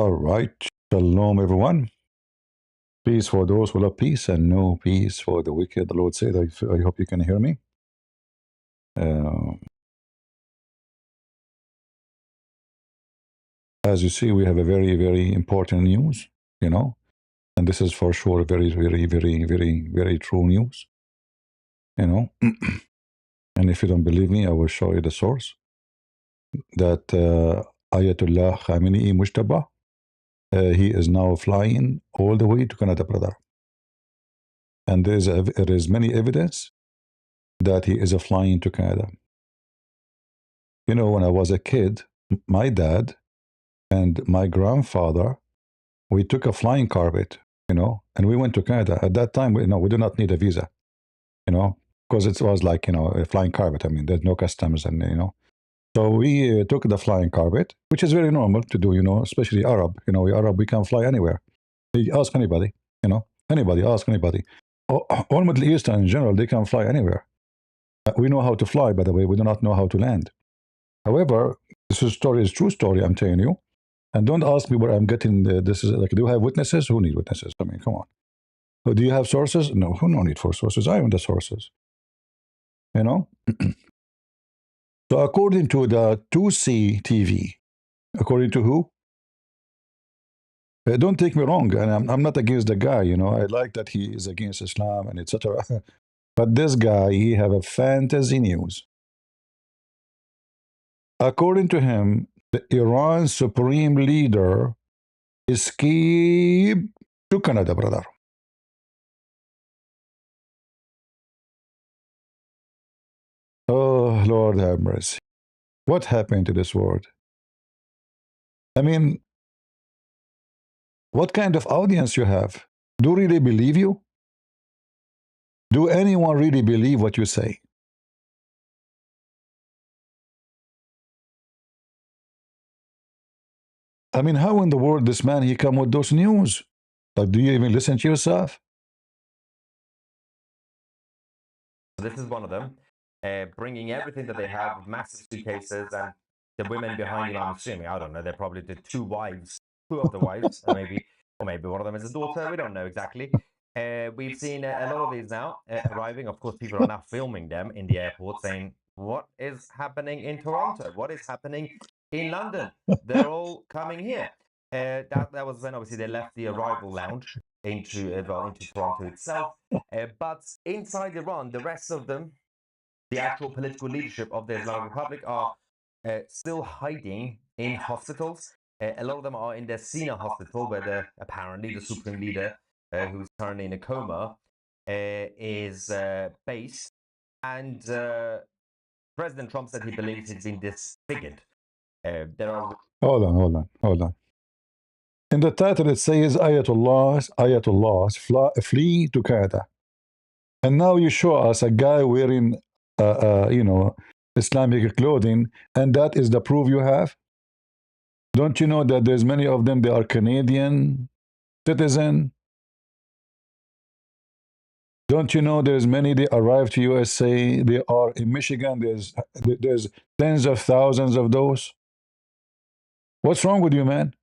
All right. Shalom, everyone. Peace for those who love peace and no peace for the wicked. The Lord said, I hope you can hear me. As you see, we have a very, very important news, and this is for sure very, very, very, very, very true news, And if you don't believe me, I will show you the source that Ayatollah Khamenei Mojtaba, he is now flying all the way to Canada, brother. And there is many evidence that he is flying to Canada. When I was a kid, my dad and my grandfather, we took a flying carpet, and we went to Canada. At that time, we did not need a visa, because it was like, a flying carpet. I mean, there's no customs and, So we took the flying carpet, which is very normal to do, especially Arab. We Arab, we can fly anywhere. You ask anybody, anybody, ask anybody. All Middle Eastern in general, they can fly anywhere. We know how to fly, by the way. We do not know how to land. However, this story is true story, I'm telling you. And don't ask me where I'm getting this. Is like, do you have witnesses? Who need witnesses? I mean, come on. Do you have sources? No, who no need for sources? I am the sources. So according to the 2C TV, according to who? Don't take me wrong, and I'm not against the guy. I like that he is against Islam and etc. But this guy, he have a fantasy news. According to him, the Iran supreme leader escaped to Canada, brother. Oh, Lord have mercy. What happened to this world? I mean, what kind of audience you have? Do really believe you? Do anyone really believe what you say? I mean, how in the world this man, he come with those news? Like, do you even listen to yourself? This is one of them, bringing everything that they have, massive suitcases, and the women behind him, I'm assuming, I don't know, they're probably the two of the wives, or maybe one of them is his daughter, we don't know exactly. We've seen a lot of these now arriving. Of course, people are now filming them in the airport saying, what is happening in Toronto? What is happening in London? They're all coming here. That was when obviously they left the arrival lounge into Toronto itself. But inside Iran, the rest of them, the actual political leadership of the Islamic Republic, are still hiding in hospitals. A lot of them are in the Sina hospital, where apparently the supreme leader, who's currently in a coma, is based. And President Trump said he believes he's been disfigured. There are... Hold on. In the title, it says Ayatollahs flee to Canada. And now you show us a guy wearing, Islamic clothing, and that is the proof you have? Don't you know that there's many of them, they are Canadian citizen? Don't you know there's many, they arrived to USA, they are in Michigan, there's tens of thousands of those? What's wrong with you, man?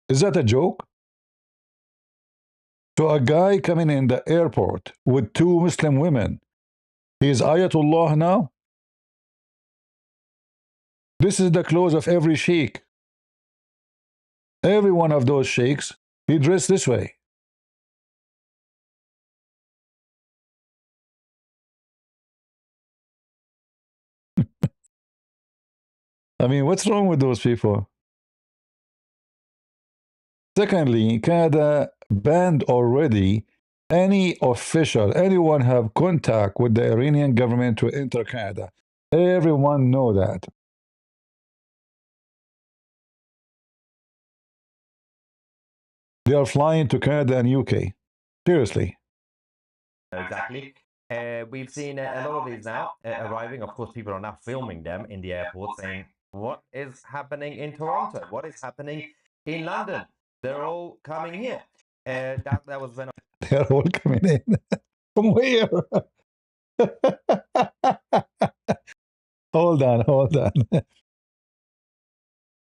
Is that a joke? So a guy coming in the airport with two Muslim women, he is Ayatollah now? This is the clothes of every sheikh. Every one of those sheikhs, he dressed this way. I mean, what's wrong with those people? Secondly, Canada banned already anyone have contact with the Iranian government to enter Canada. Everyone know that. They are flying to Canada and UK. Seriously. Exactly. We've seen a lot of these now arriving. Of course, people are now filming them in the airport saying, what is happening in Toronto? What is happening in London? They're all coming here. That was when... They're all coming in. From where? hold on, hold on.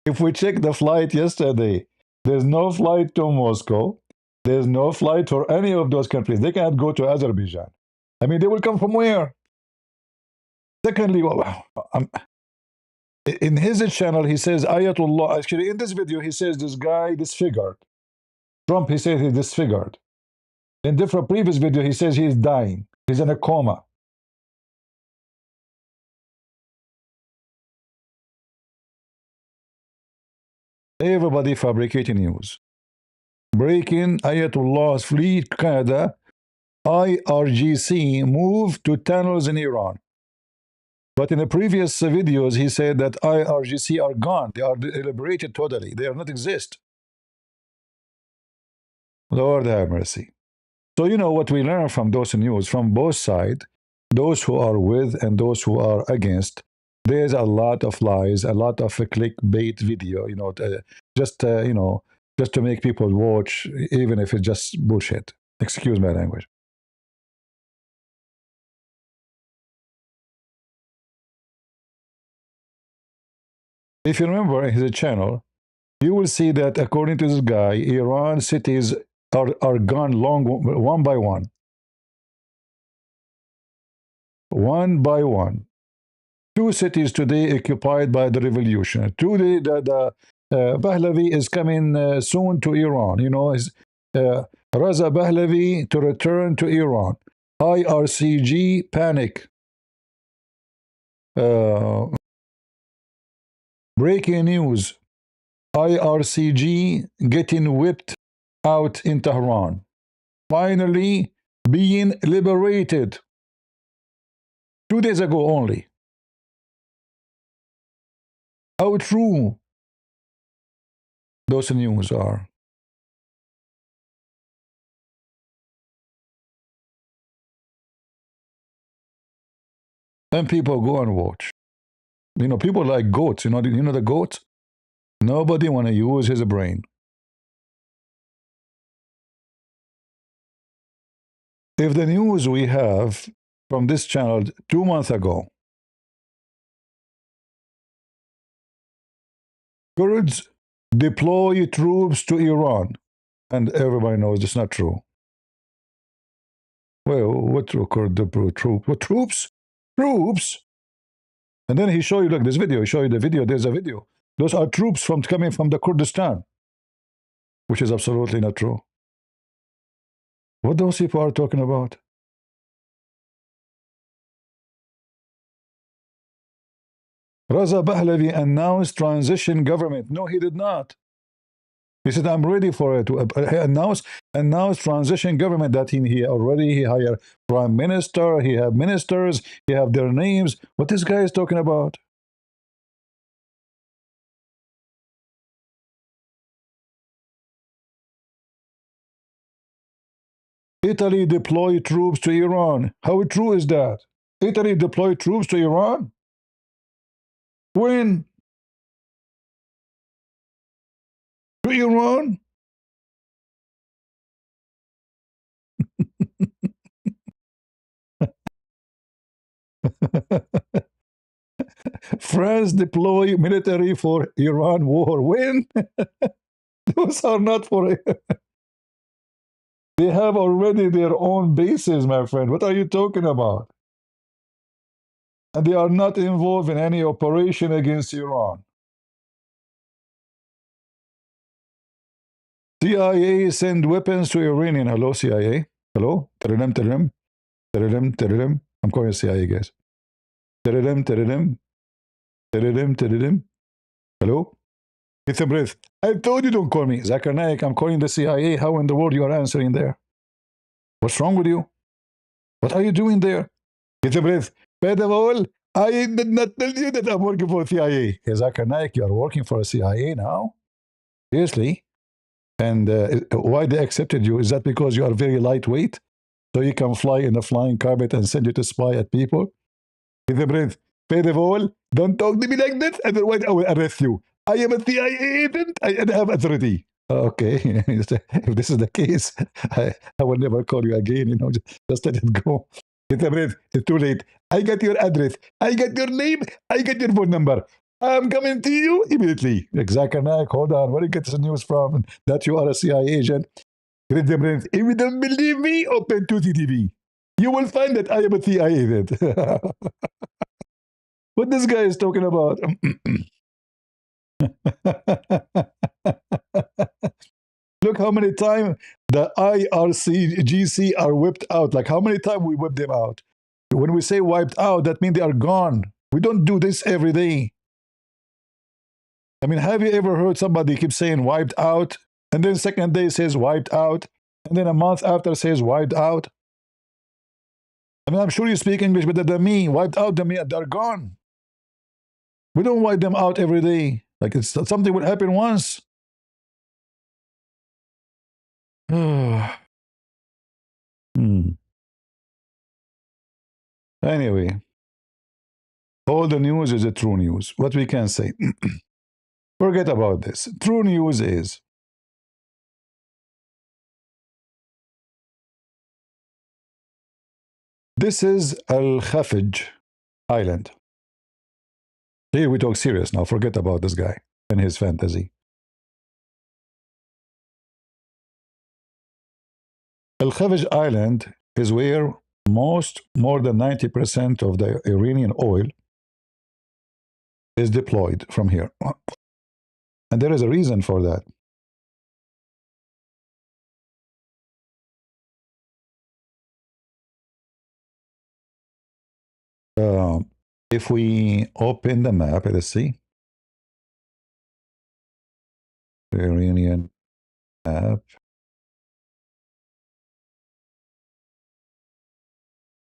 If we check the flight yesterday, there's no flight to Moscow. There's no flight for any of those countries. They cannot go to Azerbaijan. I mean, they will come from where? Secondly, in his channel, he says Ayatollah. Actually, in this video, he says this guy disfigured. Trump, he says he's disfigured. In different previous video, he says he's dying. He's in a coma. Everybody fabricating news. Breaking Ayatollah's fleet Canada. IRGC moved to tunnels in Iran. But in the previous videos, he said that IRGC are gone. They are liberated totally. They do not exist. Lord have mercy. So you know what we learn from those news, from both sides, those who are with and those who are against. There's a lot of lies, a lot of clickbait video, you know, just to make people watch, even if it's just bullshit. Excuse my language. If you remember his channel, you will see that according to this guy, Iran cities are gone one by one. One by one. 2 cities today occupied by the revolution. Today, the Pahlavi is coming soon to Iran. You know, Raza Pahlavi to return to Iran. IRCG panic. Breaking news. IRCG getting whipped out in Tehran. Finally being liberated. 2 days ago only. How true those news are. And people go and watch. You know, people like goats. You know the goats? Nobody want to use his brain. If the news we have from this channel 2 months ago, Kurds deploy troops to Iran, and everybody knows it's not true. Well, what Kurd deploy troops? What troops? Troops? And then he show you, look, this video, he show you the video, there's a video. Those are troops coming from the Kurdistan, which is absolutely not true. What those people are talking about? Raza Pahlavi announced transition government. No, he did not. He said, I'm ready for it. He announced transition government that he already hired prime minister, he have ministers, he have their names. What this guy is talking about? Italy deployed troops to Iran. How true is that? Italy deployed troops to Iran? When? To Iran? France deploy military for Iran war. When? Those are not for it. They have already their own bases, my friend. What are you talking about? And they are not involved in any operation against Iran. CIA send weapons to Iranian. Hello, CIA. Hello? Tadadam, tadadam. Tadadam, tadadam. I'm calling CIA, guys. Tadadam, tadadam. Tadadam, tadadam. Hello? It's a breath. I told you don't call me. Zakir Naik, I'm calling the CIA. How in the world you are answering there? What's wrong with you? What are you doing there? It's a breath. First of all, I did not tell you that I'm working for CIA. Hey, Zakir Naik, you are working for a CIA now? Seriously? And why they accepted you? Is that because you are very lightweight? So you can fly in a flying carpet and send you to spy at people? It's a breath. First of all, don't talk to me like that, otherwise I will arrest you. I am a CIA agent. I have authority. Okay, if this is the case, I will never call you again. You know, just let it go. It's too late. I got your address. I got your name. I got your phone number. I'm coming to you immediately. Zakir Naik, hold on. Where do you get this news from? That you are a CIA agent. If you don't believe me, open to TTV. You will find that I am a CIA agent. What this guy is talking about? Look how many times the IRGC are whipped out. Like how many times we whip them out. When we say wiped out, that means they are gone. We don't do this every day. I mean, have you ever heard somebody keep saying wiped out, and then second day says wiped out, and then a month after says wiped out? I mean, I'm sure you speak English better than me. Wiped out, I mean, they're gone. We don't wipe them out every day. Like it's something would happen once. Anyway, all the news is a true news. What we can say. Forget about this. True news is this is Al Khafij Island. Here we talk serious now. Forget about this guy and his fantasy. Al Khafij Island is where more than 90% of the Iranian oil is deployed from here. And there is a reason for that. If we open the map, let's see. The Iranian map.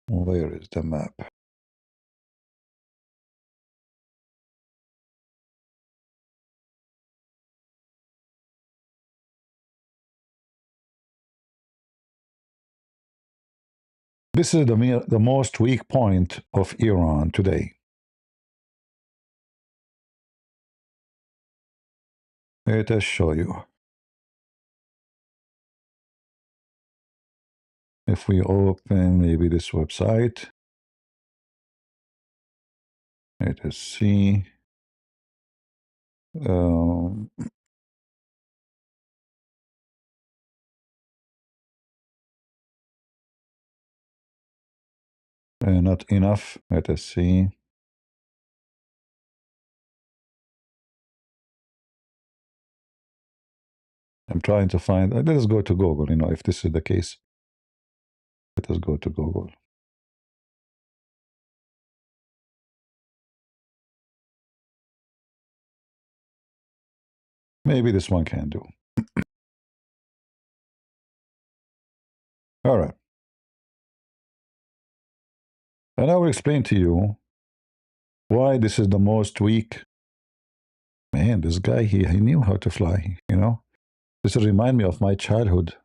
Where is the map? This is the most weak point of Iran today. Let us show you. If we open maybe this website, let us see. Not enough. Let us see. I'm trying to find. Let us go to Google. You know, if this is the case, let us go to Google. Maybe this one can do. All right. And I will explain to you why this is the most weak. Man, this guy, he knew how to fly, you know. This reminds me of my childhood.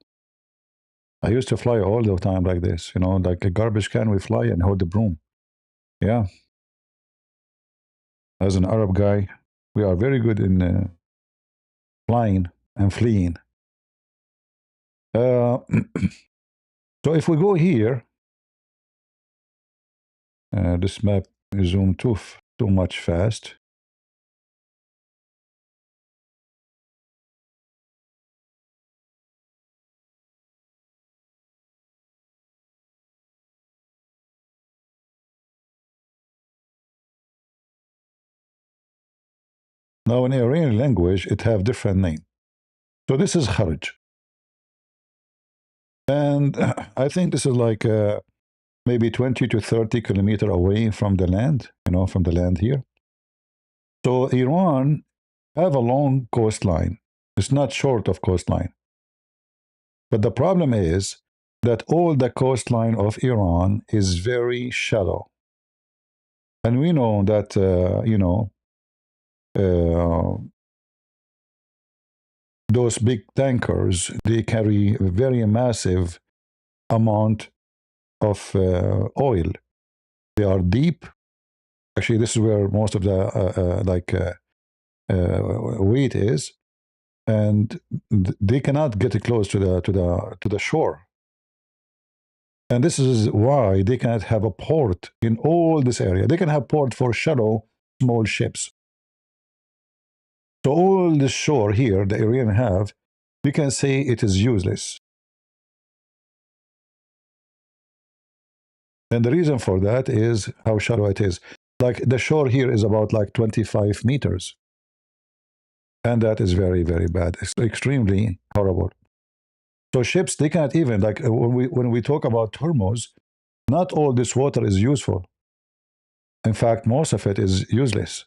I used to fly all the time like this, you know, like a garbage can, we fly and hold the broom. Yeah. As an Arab guy, we are very good in flying and fleeing. So if we go here, this map is zoomed too much fast. Now in Iranian language, it have different name. So this is Kharj. And I think this is like maybe 20 to 30 kilometers away from the land, you know, from the land here. So Iran have a long coastline. It's not short of coastline. But the problem is that all the coastline of Iran is very shallow. And we know that, you know, those big tankers, they carry a very massive amount of oil. They are deep. Actually, this is where most of the weight is, and they cannot get close to the shore. And this is why they cannot have a port in all this area. They can have port for shallow, small ships. So all this shore here, the Iranian have, we can say it is useless. And the reason for that is how shallow it is. Like the shore here is about like 25 meters. And that is very, very bad. It's extremely horrible. So ships, they cannot even, like when we talk about Hormuz, not all this water is useful. In fact, most of it is useless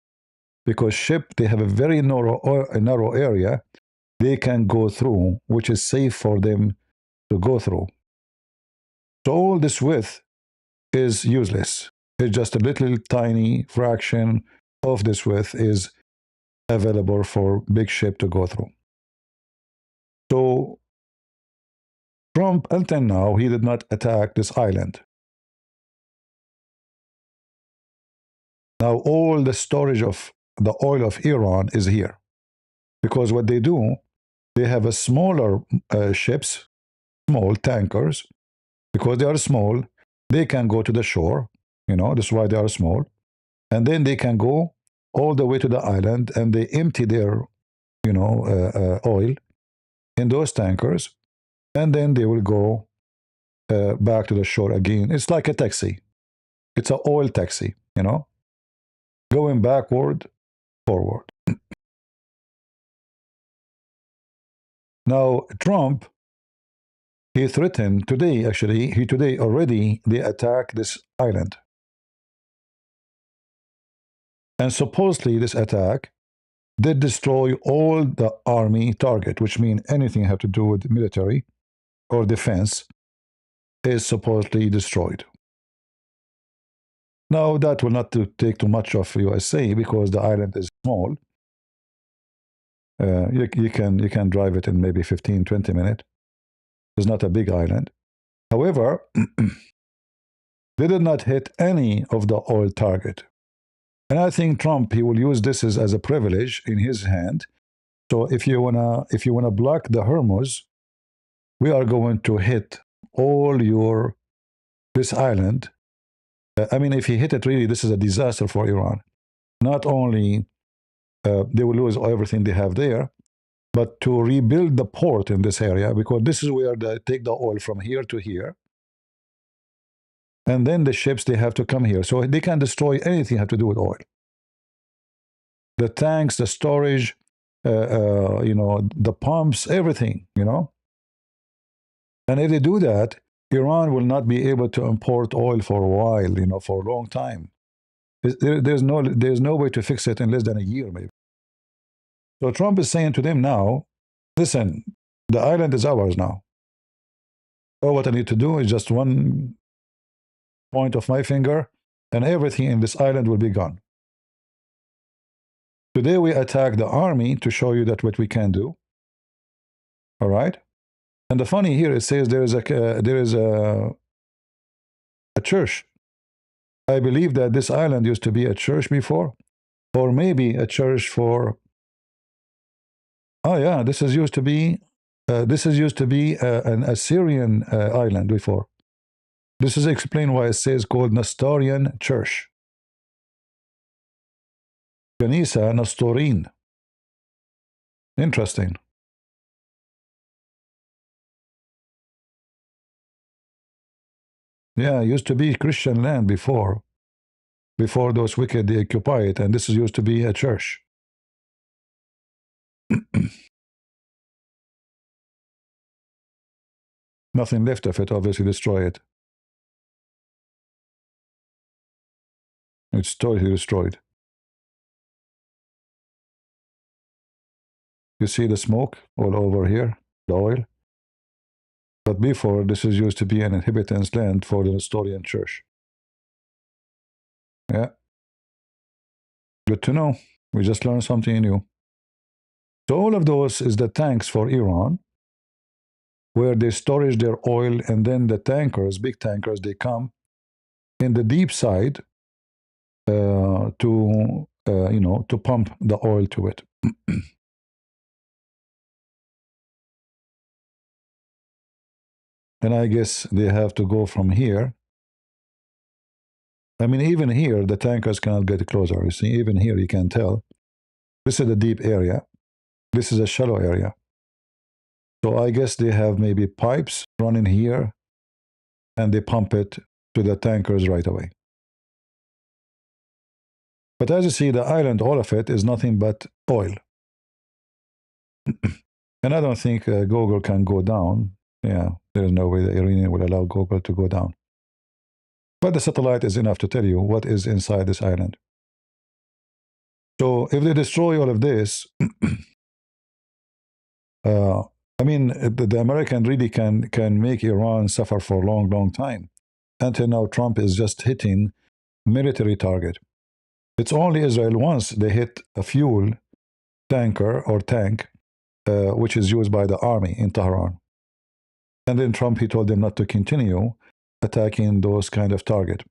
because ship, they have a very narrow area they can go through, which is safe for them to go through. So all this width is useless. It's just a little tiny fraction of this width is available for big ship to go through. So Trump, until now, he did not attack this island. Now all the storage of the oil of Iran is here. Because what they do, they have a smaller ships, small tankers, because they are small, they can go to the shore, that's why they are small, and then they can go all the way to the island and they empty their, oil in those tankers, and then they will go back to the shore again. It's like a taxi. It's an oil taxi, going backward, forward. Now, Trump, he threatened today, actually, today already, they attacked this island. And supposedly this attack did destroy all the army target, which means anything have to do with military or defense is supposedly destroyed. Now, that will not take too much of USA because the island is small. You can drive it in maybe 15, 20 minutes. It's not a big island. However, they did not hit any of the oil target. And I think Trump, he will use this as a privilege in his hand. So if you wanna block the Hormuz, we are going to hit all this island. I mean, if he hit it, really, this is a disaster for Iran. Not only they will lose everything they have there, but to rebuild the port in this area, because this is where they take the oil from here to here. And then the ships, they have to come here. So they can destroy anything have to do with oil. The tanks, the storage, the pumps, everything, And if they do that, Iran will not be able to import oil for a while, for a long time. There's no way to fix it in less than a year, maybe. So Trump is saying to them now, listen, the island is ours now. All what I need to do is just one point of my finger, and everything in this island will be gone. Today we attack the army to show you that what we can do. All right? And the funny here, it says there is a church. I believe that this island used to be a church before, or maybe a church for. Oh yeah, this is used to be an Assyrian island before. This is explained why it says called Nestorian Church. Kanisa Nestorin. Interesting. Yeah, it used to be Christian land before those wicked they occupy it, and this is used to be a church. Nothing left of it, obviously destroy it. It's totally destroyed. You see the smoke all over here, the oil. But before, this is used to be an inhabitant's land for the Nestorian church. Yeah. Good to know. We just learned something new. So all of those is the tanks for Iran, where they storage their oil, and then the tankers, big tankers, they come in the deep side to pump the oil to it. And I guess they have to go from here. I mean, even here, the tankers cannot get closer. You see, even here, you can tell. This is a deep area. This is a shallow area. So I guess they have maybe pipes running here, and they pump it to the tankers right away. But as you see, the island, all of it, is nothing but oil. And I don't think Google can go down. Yeah, there's no way the Iranian will allow Google to go down. But the satellite is enough to tell you what is inside this island. So if they destroy all of this, I mean, the American really can make Iran suffer for a long, long time. Until now, Trump is just hitting military target. It's only Israel once they hit a fuel tanker or tank, which is used by the army in Tehran. And then Trump, he told them not to continue attacking those kind of target,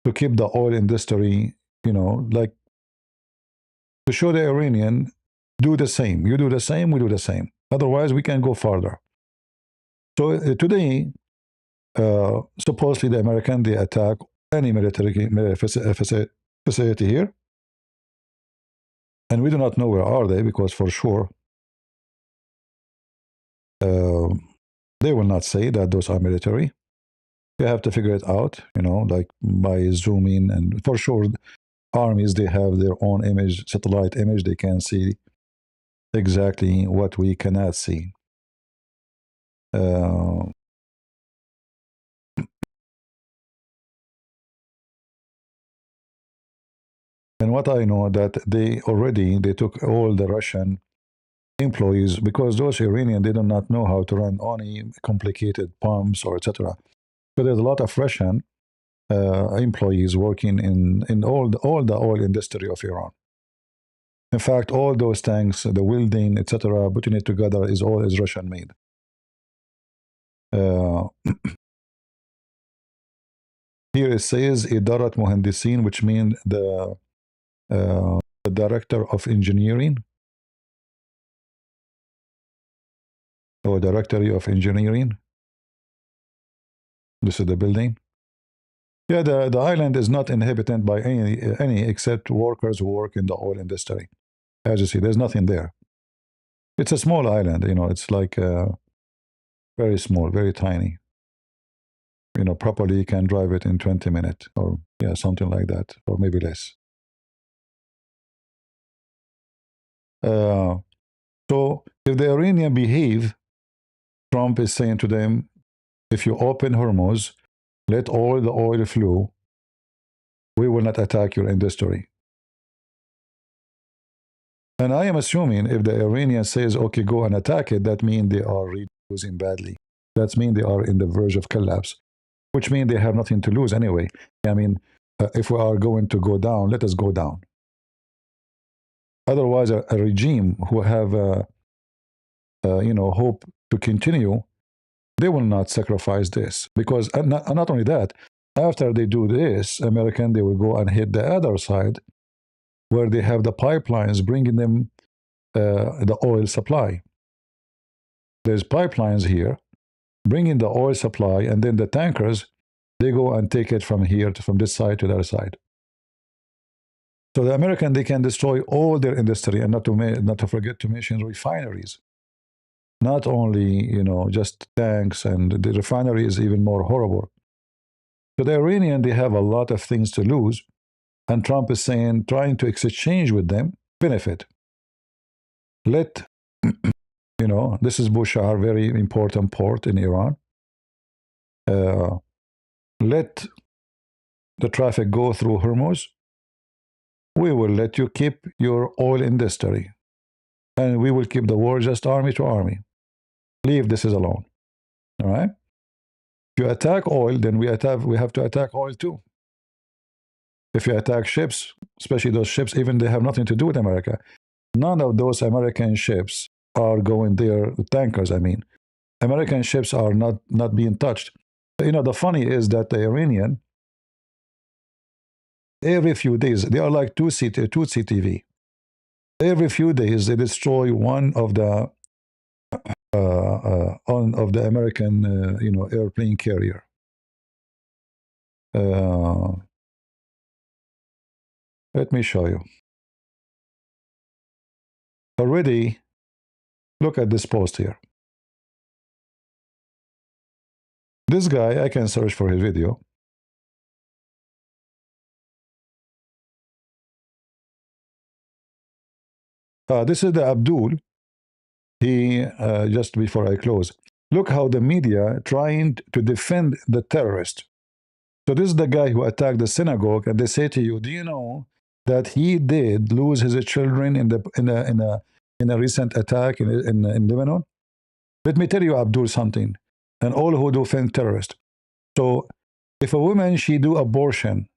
to keep the oil industry, you know, like to show the Iranian, do the same. You do the same, we do the same. Otherwise, we can go further. So today, supposedly the American, they attack any military facility here. And we do not know where are they, because for sure, they will not say that those are military. You have to figure it out, you know, like by zooming. And for sure, armies, they have their own image, satellite image. They can see exactly what we cannot see. And what I know that they took all the Russian employees, because those Iranian, they do not know how to run any complicated pumps or etc. So there's a lot of Russian employees working in all the oil industry of Iran. In fact, all those tanks, the welding, etc., putting it together is all is Russian made. Here it says Idarat Muhandisin, which means the director of engineering or directory of engineering. This is the building. Yeah, the island is not inhabited by any except workers who work in the oil industry. As you see, there's nothing there. It's a small island, you know, it's like very small, very tiny. You know, properly you can drive it in 20 minutes or yeah, something like that, or maybe less. So if the Iranian behave, Trump is saying to them, if you open Hormuz, let all the oil flow, we will not attack your industry. And I am assuming if the Iranian says, okay, go and attack it, that means they are really losing badly. That means they are in the verge of collapse, which means they have nothing to lose anyway. I mean, if we are going to go down, let us go down. Otherwise, a regime who have, you know, hope to continue, they will not sacrifice this. Because not only that, after they do this, American, they will go and hit the other side, where they have the pipelines bringing them the oil supply. There's pipelines here bringing the oil supply, and then the tankers, they go and take it from here, from this side to the other side. So the American, they can destroy all their industry, and not to forget to mention refineries. Not only, you know, just tanks, and the refinery is even more horrible. So the Iranian, they have a lot of things to lose, and Trump is saying, trying to exchange with them, benefit. Let, you know, this is Bushehr, very important port in Iran. Let the traffic go through Hormuz. We will let you keep your oil industry, and we will keep the war just army to army. Leave this alone. All right? If you attack oil, then we have to attack oil too. If you attack ships, especially those ships, even they have nothing to do with America. None of those American ships are going there, the tankers, I mean. American ships are not being touched. You know, the funny is that the Iranian, every few days, they are like two CTV. Every few days, they destroy one of the of the American, airplane carrier. Let me show you. Already, look at this post here. This guy, I can search for his video. This is the Abdul. He, just before I close, look how the media trying to defend the terrorist. So this is the guy who attacked the synagogue, and they say to you, do you know that he did lose his children in a recent attack in Lebanon? Let me tell you, Abdul, something, and all who defend terrorists. So if a woman, she do abortion,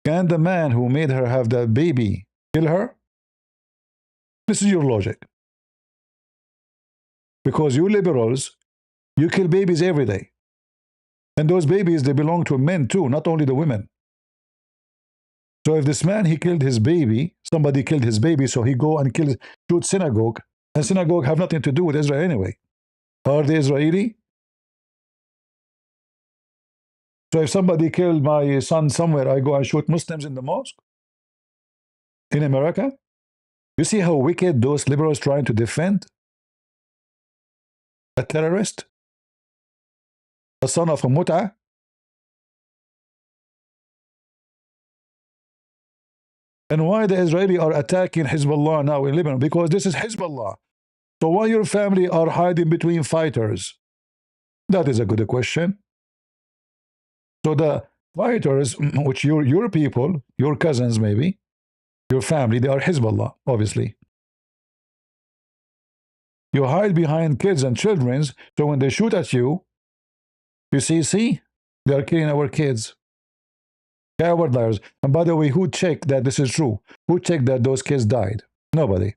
can the man who made her have that baby kill her? This is your logic. Because you liberals, you kill babies every day. And those babies, they belong to men too, not only the women. So if this man, he killed his baby, somebody killed his baby, so he go and shoot synagogue, and synagogue have nothing to do with Israel anyway. Are they Israeli? So if somebody killed my son somewhere, I go and shoot Muslims in the mosque? In America? You see how wicked those liberals trying to defend a terrorist? A son of a mut'ah? And why the Israeli are attacking Hezbollah now in Lebanon? Because this is Hezbollah. So why your family are hiding between fighters? That is a good question. So the fighters, which your people, your cousins maybe, your family, they are Hezbollah, obviously. You hide behind kids and children, so when they shoot at you, you see, they are killing our kids. Coward liars. And by the way, who checked that this is true? Who checked that those kids died? Nobody.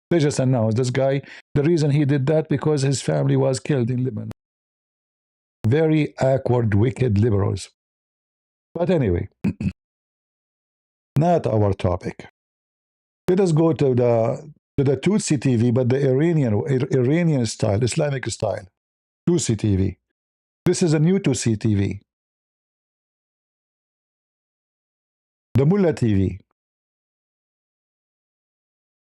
They just announced this guy, the reason he did that, because his family was killed in Lebanon. Very awkward, wicked liberals. But anyway, not our topic. Let us go to the Tutsi TV, but the Iranian style, Islamic style. Tutsi TV. This is a new Tutsi TV. The Mullah TV.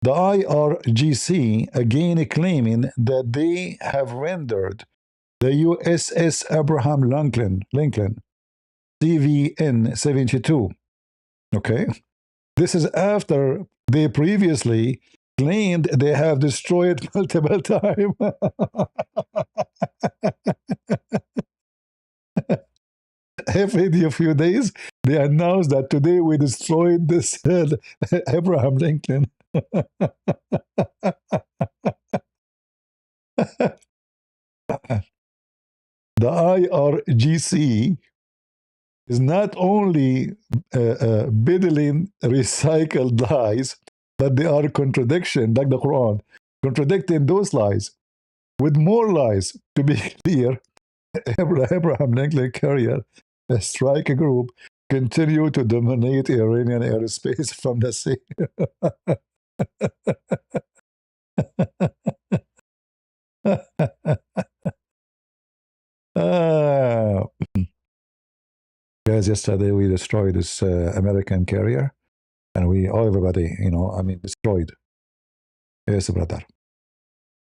The IRGC again claiming that they have rendered the USS Abraham Lincoln CVN 72. Okay? This is after they previously claimed they have destroyed multiple times. Every few days, they announced that today we destroyed this Abraham Lincoln. The IRGC is not only peddling recycled lies, but they are contradiction, like the Quran, contradicting those lies with more lies. To be clear, Abraham Lincoln carrier, a strike group, continue to dominate Iranian airspace from the sea. Guys, yesterday we destroyed this American carrier, and everybody, destroyed. Yes, brother.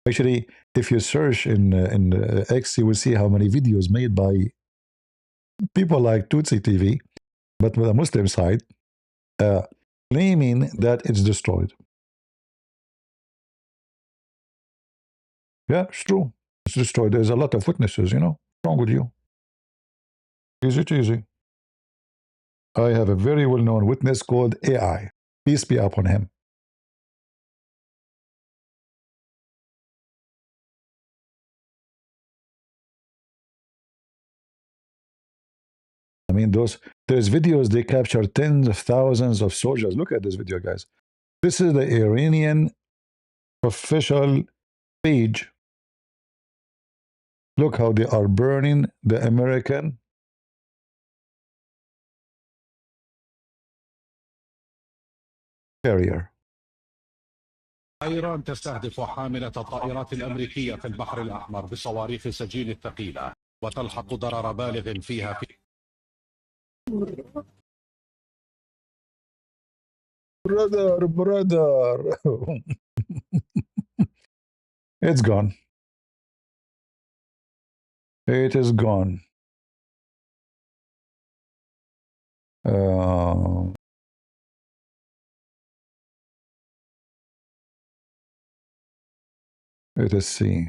Actually, if you search in X, you will see how many videos made by people like Tutsi TV, but with a Muslim side, claiming that it's destroyed. Yeah, it's true. It's destroyed. There's a lot of witnesses, What's wrong with you? Easy. I have a very well-known witness called AI. Peace be upon him. I mean, there's videos, they capture tens of thousands of soldiers. Look at this video, guys. This is the Iranian official page. Look how they are burning the American carrier. إيران تستهدف حاملة الطائرات الأمريكية في البحر الأحمر بصواريخ السجين الثقيلة وتلحق ضرر بالغ فيها brother. It's gone. It is gone. Let us see.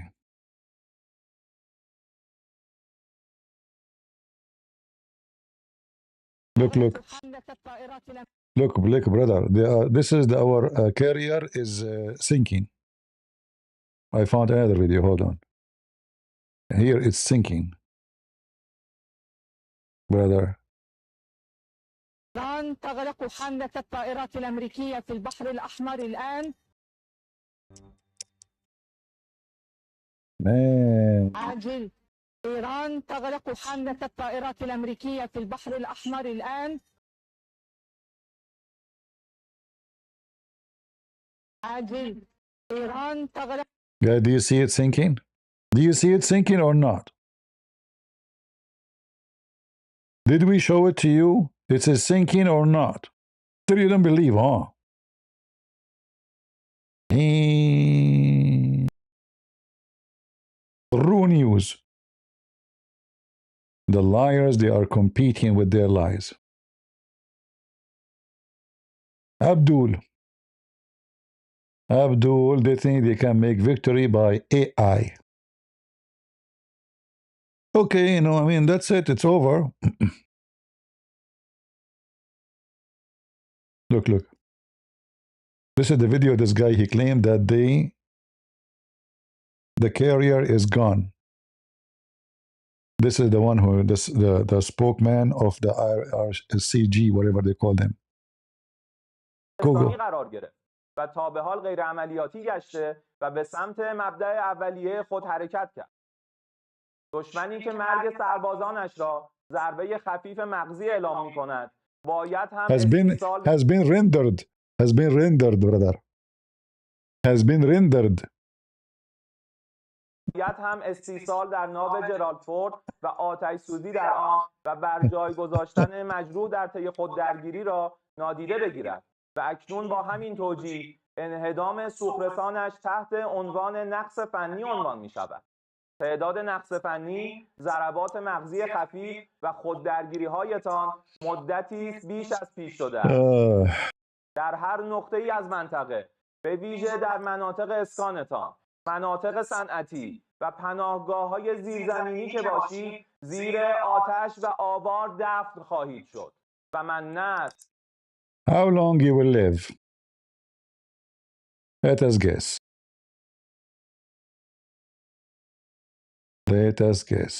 Look, look. Look, brother. This is our carrier is sinking. I found another video. Hold on. Here it's sinking. Brother. إيران تغلق حاملة الطائرات الأمريكية في البحر الأحمر الآن. Man. عاجل. إيران تغلق حاملة الطائرات الأمريكية في البحر الأحمر الآن. عاجل. إيران تغلق. Yeah, do you see it sinking? Do you see it sinking or not? Did we show it to you? It says sinking or not? Still you don't believe, huh? True news. The liars, they are competing with their lies. Abdul, they think they can make victory by AI. Okay, you know, I mean, that's it. It's over. Look, look. This is the video of this guy. He claimed that the carrier is gone. This is the one who, the spokesman of the IRGC, whatever they call them. اسلامی قرار گرفت و تا به حال غیر عملیاتی گشته و به سمت مبدأ اولیه خود حرکت کرد. دشمنی که مرگ سربازانش را ضربه خفیف مغزی اعلام می‌کند باید هم has been rendered brother. Has been rendered. باید هم استیصال در ناو جرالدفورد و آتش سوزی در آن و بر جای گذاشتن مجروح در طی خود درگیری را نادیده بگیرد و اکنون با همین توجیه انهدام سوخرسانش تحت عنوان نقص فنی عنوان می شود. تعداد نقص فنی، ضربات مغزی خفیف و خوددرگیری هایتان مدتی بیش از پیش شده است. در هر نقطه‌ای از منطقه، به ویژه در مناطق اسکانتان، مناطق صنعتی و پناهگاه‌های زیرزمینی که باشید، زیر آتش و آوار دفن خواهید شد و من نه. How long you will live? Let us guess. Let us guess.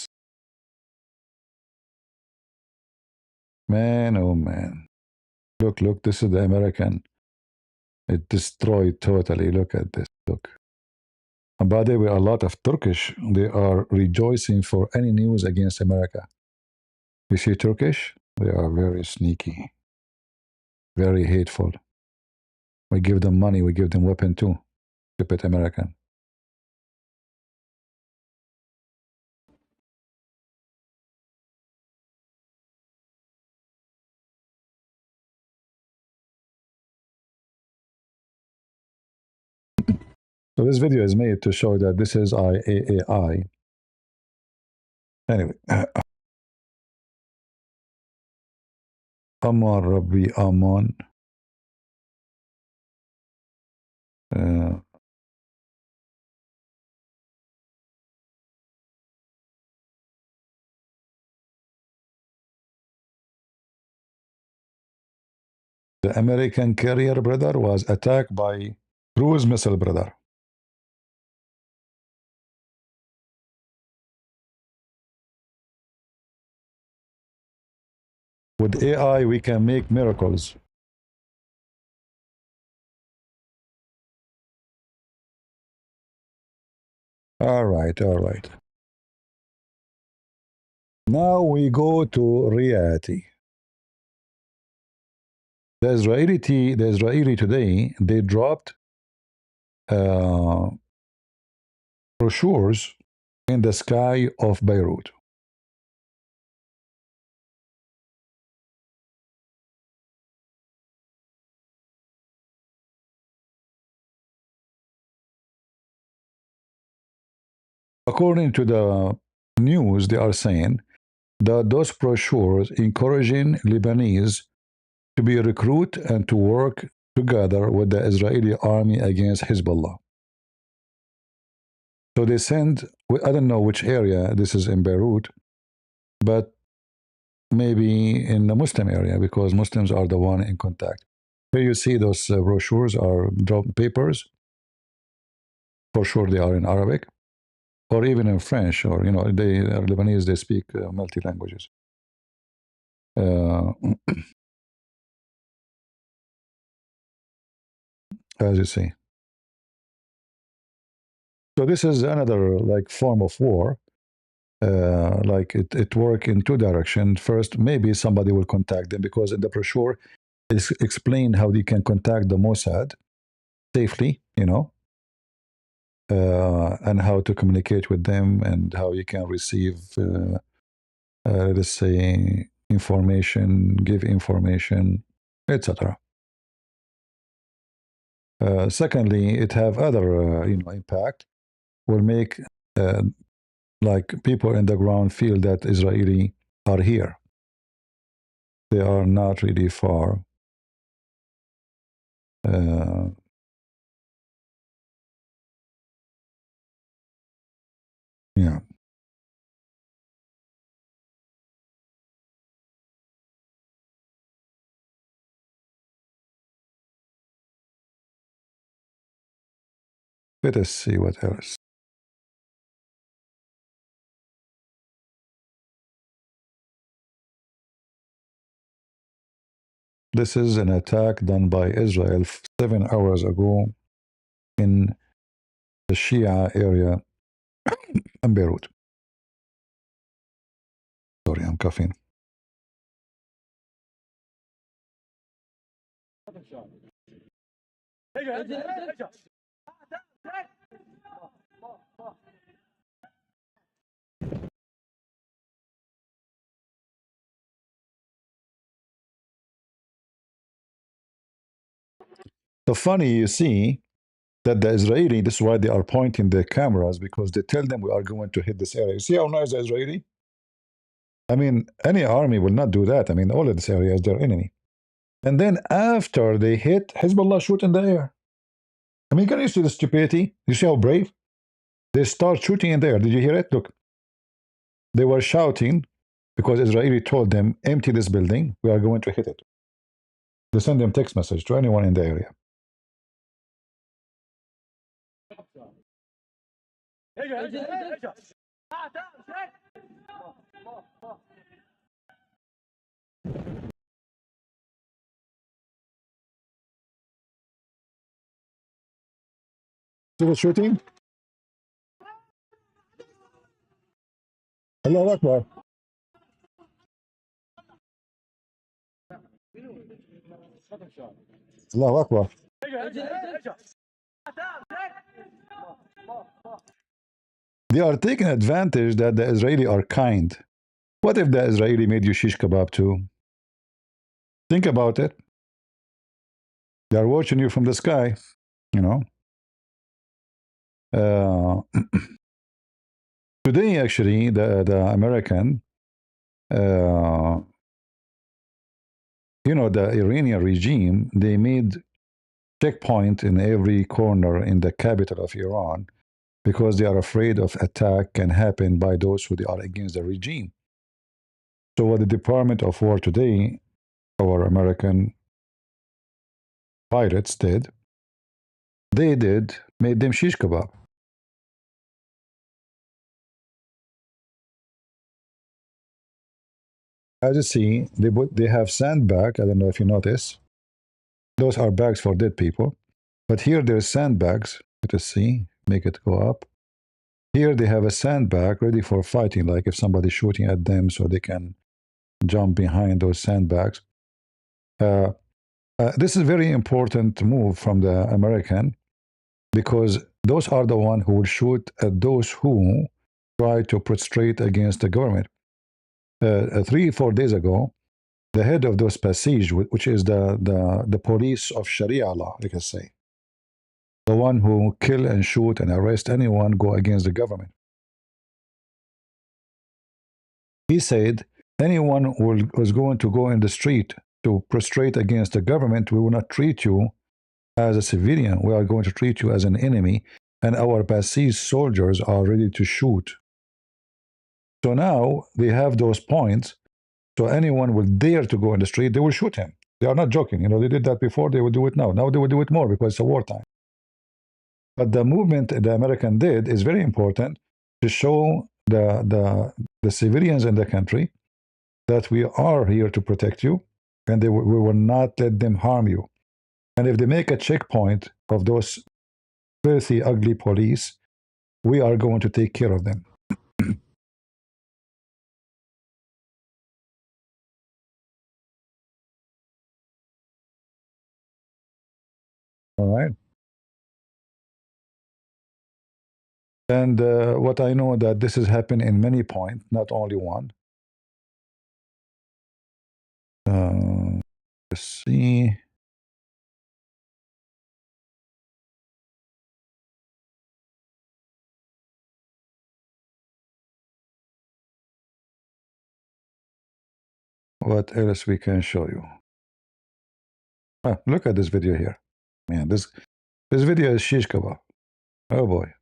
Man, oh man. Look, this is the American. It destroyed totally. Look at this. Look. And by the way, a lot of Turkish, they are rejoicing for any news against America. You see Turkish? They are very sneaky. Very hateful. We give them money, we give them weapon too. Stupid American. So this video is made to show that this is IAAI. Anyway. Aman Rabbi Aman. The American carrier, brother, was attacked by cruise missile, brother. With AI, we can make miracles. All right. Now we go to reality. The Israeli today, they dropped uh, brochures in the sky of Beirut. According to the news, they are saying that those brochures encouraging Lebanese to be recruit and to work together with the Israeli army against Hezbollah. So they send, I don't know which area this is in Beirut, but maybe in the Muslim area because Muslims are the one in contact. Here you see those brochures are drop papers. For sure they are in Arabic or even in French, or they are Lebanese, they speak multi languages. As you see. So this is another like form of war. Like it work in two directions. First, maybe somebody will contact them because in the brochure it's explained how they can contact the Mossad safely, and how to communicate with them and how you can receive, let's say, information, give information, etc. Secondly, it have other, impact. Will make like people in the ground feel that Israeli are here. They are not really far. Yeah. Let us see what else. This is an attack done by Israel 7 hours ago in the Shia area in Beirut. Sorry, I'm coughing. So funny, you see that the Israeli, this is why they are pointing their cameras, because they tell them we are going to hit this area. You see how nice the Israeli? I mean, any army will not do that. I mean, all of this area is their enemy. And then after they hit, Hezbollah shoot in the air. I mean, can you see the stupidity? You see how brave? They start shooting in the air. Did you hear it? Look. They were shouting because Israeli told them, empty this building. We are going to hit it. They send them text message to anyone in the area. See the shooting? Allahu Akbar. Allahu Akbar. They are taking advantage that the Israeli are kind. What if the Israeli made you shish kebab too? Think about it. They are watching you from the sky, Today, actually, the American, the Iranian regime, they made checkpoint in every corner in the capital of Iran because they are afraid of attack can happen by those who are against the regime. So what the Department of War today, our American pirates did, made them shish kebab. As you see, they have sandbag. I don't know if you notice. Those are bags for dead people. But here there's sandbags. Let us see. Make it go up. Here they have a sandbag ready for fighting, like if somebody's shooting at them so they can jump behind those sandbags. This is a very important move from the American because those are the ones who will shoot at those who try to prostrate against the government. 3 or 4 days ago, the head of those Passage, which is the police of Sharia law, you can say, the one who kill and shoot and arrest anyone go against the government. He said, anyone who is going to go in the street to prostrate against the government, we will not treat you as a civilian. We are going to treat you as an enemy, and our Passage soldiers are ready to shoot. So now they have those points. So anyone will dare to go in the street, they will shoot him. They are not joking. You know, they did that before, they will do it now. Now they will do it more because it's a wartime. But the movement the American did is very important to show the civilians in the country that we are here to protect you, and we will not let them harm you. And if they make a checkpoint of those filthy, ugly police, we are going to take care of them. All right. And what I know that this has happened in many points, not only one. Let's see. What else we can show you? Look at this video here. Man, this video is shish kebab. Oh boy.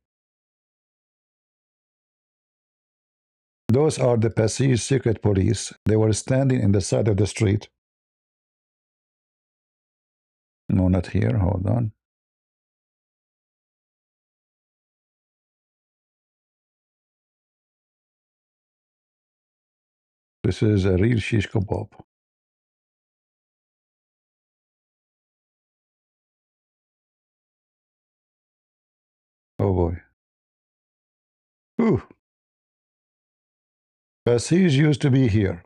Those are the Passage secret police. They were standing in the side of the street. No, not here. Hold on. This is a real shish kebab. Oh boy. Ooh. Passage used to be here.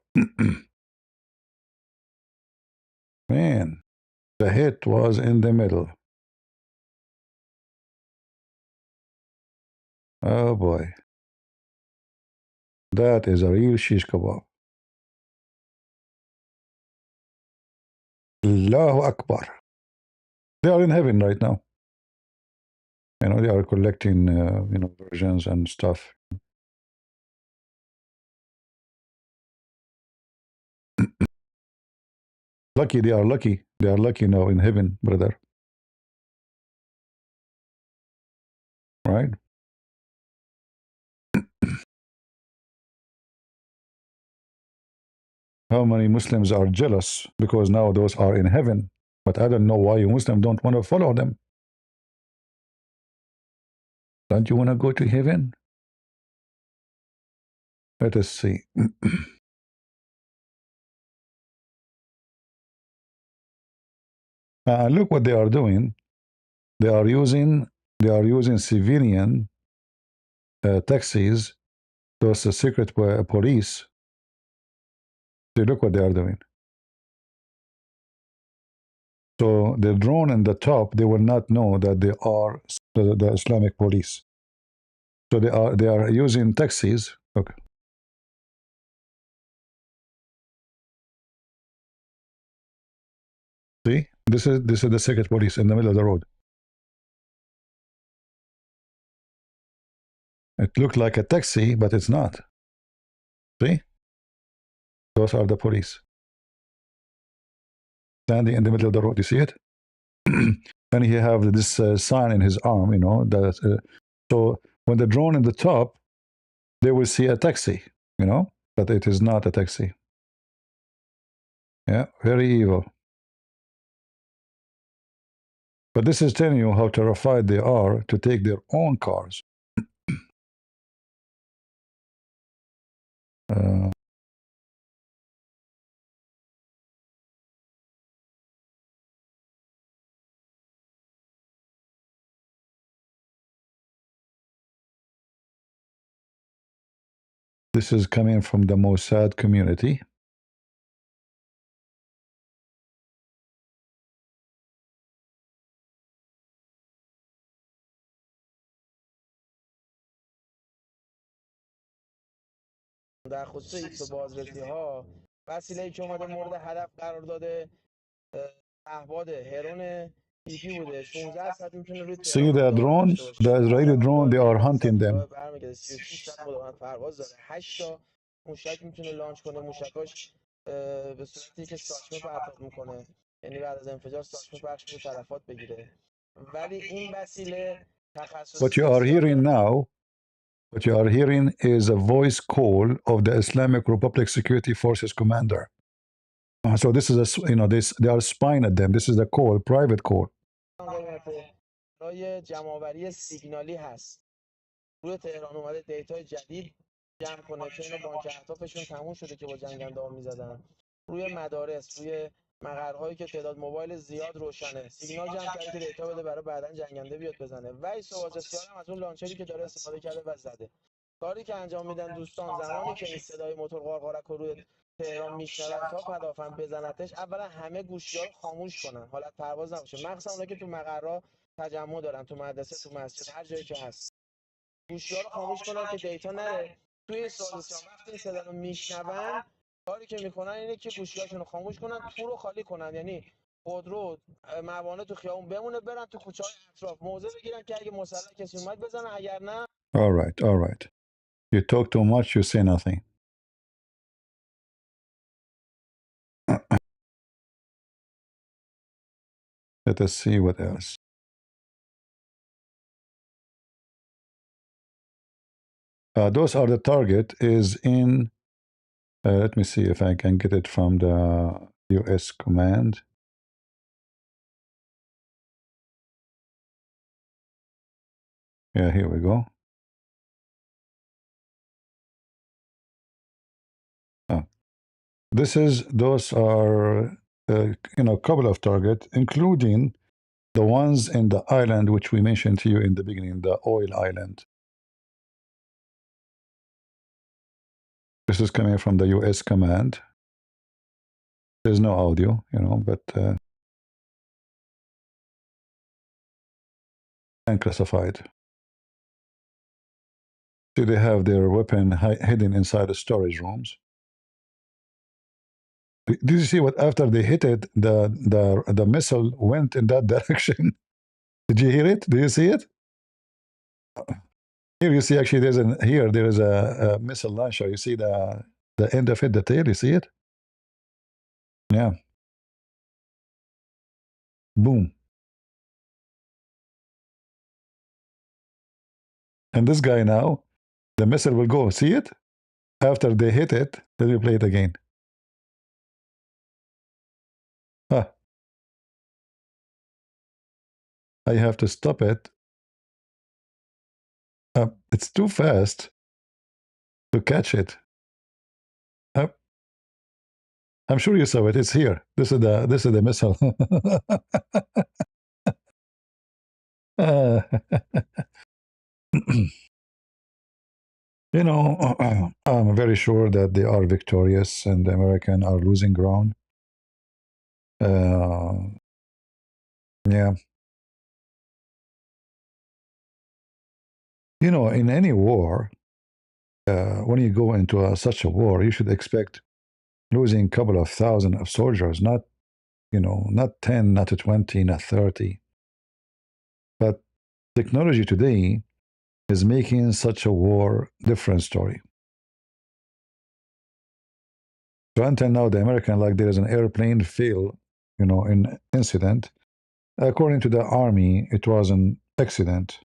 Man, the hit was in the middle. Oh boy. That is a real shish kebab. Allahu Akbar. They are in heaven right now. You know, they are collecting, versions and stuff. Lucky, they are lucky. They are lucky now in heaven, brother. Right? How many Muslims are jealous because now those are in heaven? But I don't know why you Muslims don't want to follow them. Don't you want to go to heaven? Let us see. Look what they are doing. They are using civilian taxis, those secret police. See, look what they are doing. So the drone in the top, they will not know that they are the Islamic police. So they are using taxis. Okay. See, this is the secret police in the middle of the road. It looked like a taxi, but it's not. See, those are the police standing in the middle of the road. You see it? And he have this sign in his arm. You know that. So when the drone in the top, they will see a taxi. You know, but it is not a taxi. Yeah, very evil. But this is telling you how terrified they are to take their own cars. This is coming from the Mossad community. در خصوص ایکس و بازرسی ها وسیله‌ای که اومده مورد هدف قرار داده پهپاد هرون ایپی بوده 16 ساعت میتونه روی See تهران the مداوم drone, داشته باشه the Israeli drone, they are hunting them. برمیگرده 36 ساعت مداومت پرواز داره 8 تا موشک میتونه لانچ کنه موشکاش به صورتی که ساچمه پرتاب میکنه یعنی بعد از انفجار ساچمه پخش میشه تلفات بگیره ولی این وسیله What تخصص you are بسیار hearing داره now, what you are hearing is a voice call of the Islamic Republic Security Forces commander. So this is they are spying at them. This is a call, private call. برای جمع‌آوری سیگنالی هست روی تهران اومده دیتای جدید جمع کنه چون بانک اهدافشون تموم شده که با جنگنده ها میزدن روی مدارس روی مقرهایی که تعداد موبایل زیاد روشنه سیگنال جمع کرده که دیتا بده برای بعدن جنگنده بیاد بزنه و این سوازسیار هم از اون لانچری که داره استفاده کرده و زده کاری که انجام میدن دوستان زمانی که این صدای موتور قارقارک رو روی تهران میشنون تا پدافند بزنتش اولا همه گوشی‌ها رو خاموش کنن حالت پرواز نباشه مخصوصا اونایی که تو مقرها تجمع دارن تو مدرسه تو مسجد هر جایی که هست گوشی‌ها رو خاموش کنن که دیتا نره توی این سازوسیان وقتی این صدا رو میشنون کاری که میکنن اینه که گوشی‌هاشون رو خاموش کنن تو رو خالی کنن یعنی خودرو موانع تو خیابون بمونه برن تو کوچه‌های اطراف موضع بگیرن که اگه مسلح کسی اومد بزنن اگر نه All right, all right. You talk too much, you say nothing. Let us see what else. Those are the target is in, let me see if I can get it from the US command. Yeah, here we go. Those are, a couple of targets, including the ones in the island, which we mentioned to you in the beginning, the oil island. This is coming from the US command. There's no audio, but unclassified. See, they have their weapon hidden inside the storage rooms. Did you see what after they hit it, the missile went in that direction? Did you hear it? Do you see it? Here you see actually there is a missile launcher. You see the end of it, the tail. You see it? Yeah. Boom. And this guy now, the missile will go. See it? After they hit it, let me play it again. Ah. I have to stop it. It's too fast to catch it. I'm sure you saw it. It's here. This is the missile. I'm very sure that they are victorious and the Americans are losing ground. Yeah. In any war, when you go into such a war, you should expect losing a couple of thousand of soldiers, not 10, not 20, not 30. But technology today is making such a war different story. So until now, the American, like there is an airplane fail, in incident. According to the army, it was an accident.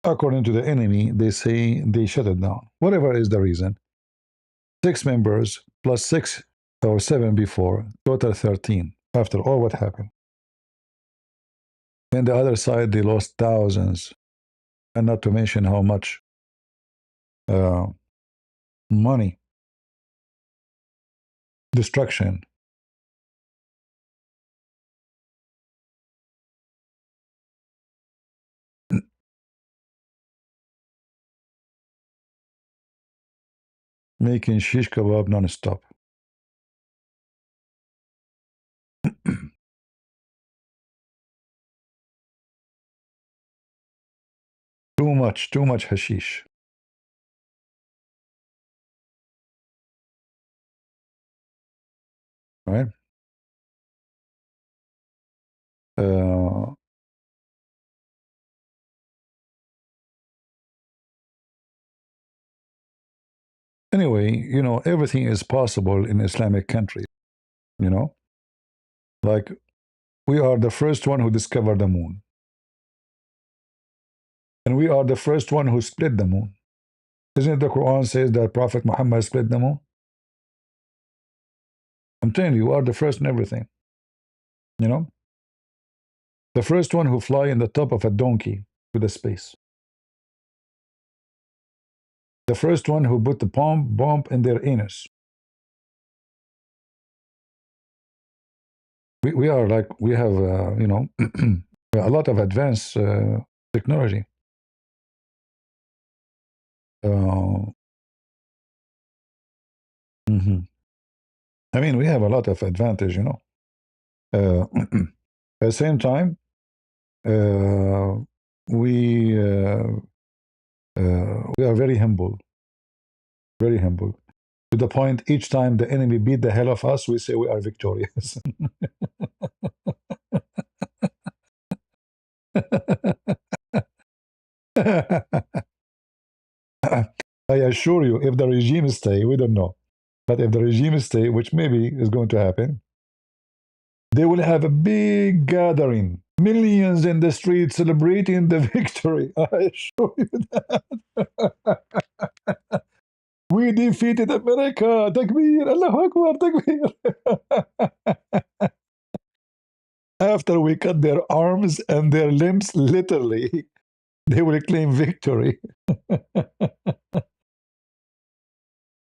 According to the enemy, they say they shut it down. Whatever is the reason. 6 members plus 6 or 7 before, total 13 after all what happened. And the other side, they lost thousands, and not to mention how much money, destruction. Making shish kebab non-stop. Too much hashish. right? Uh, anyway, you know, everything is possible in Islamic countries, you know? Like, we are the first one who discovered the moon. And we are the first one who split the moon. Isn't it the Quran says that Prophet Muhammad split the moon? I'm telling you, we are the first in everything, you know? The first one who fly in the top of a donkey to the space. The first one who put the bomb in their anus. We are like, we have, you know, a lot of advanced technology. Mhm. I mean, we have a lot of advantage, you know. At the same time, we are very humble, very humble. To the point, each time the enemy beat the hell of us, we say we are victorious. I assure you, if the regime stay, we don't know. But if the regime stay, which maybe is going to happen, they will have a big gathering, millions in the street celebrating the victory. I assure you that. We defeated America. Takbir, Allahu Akbar, takbir. After we cut their arms and their limbs, literally, they will claim victory.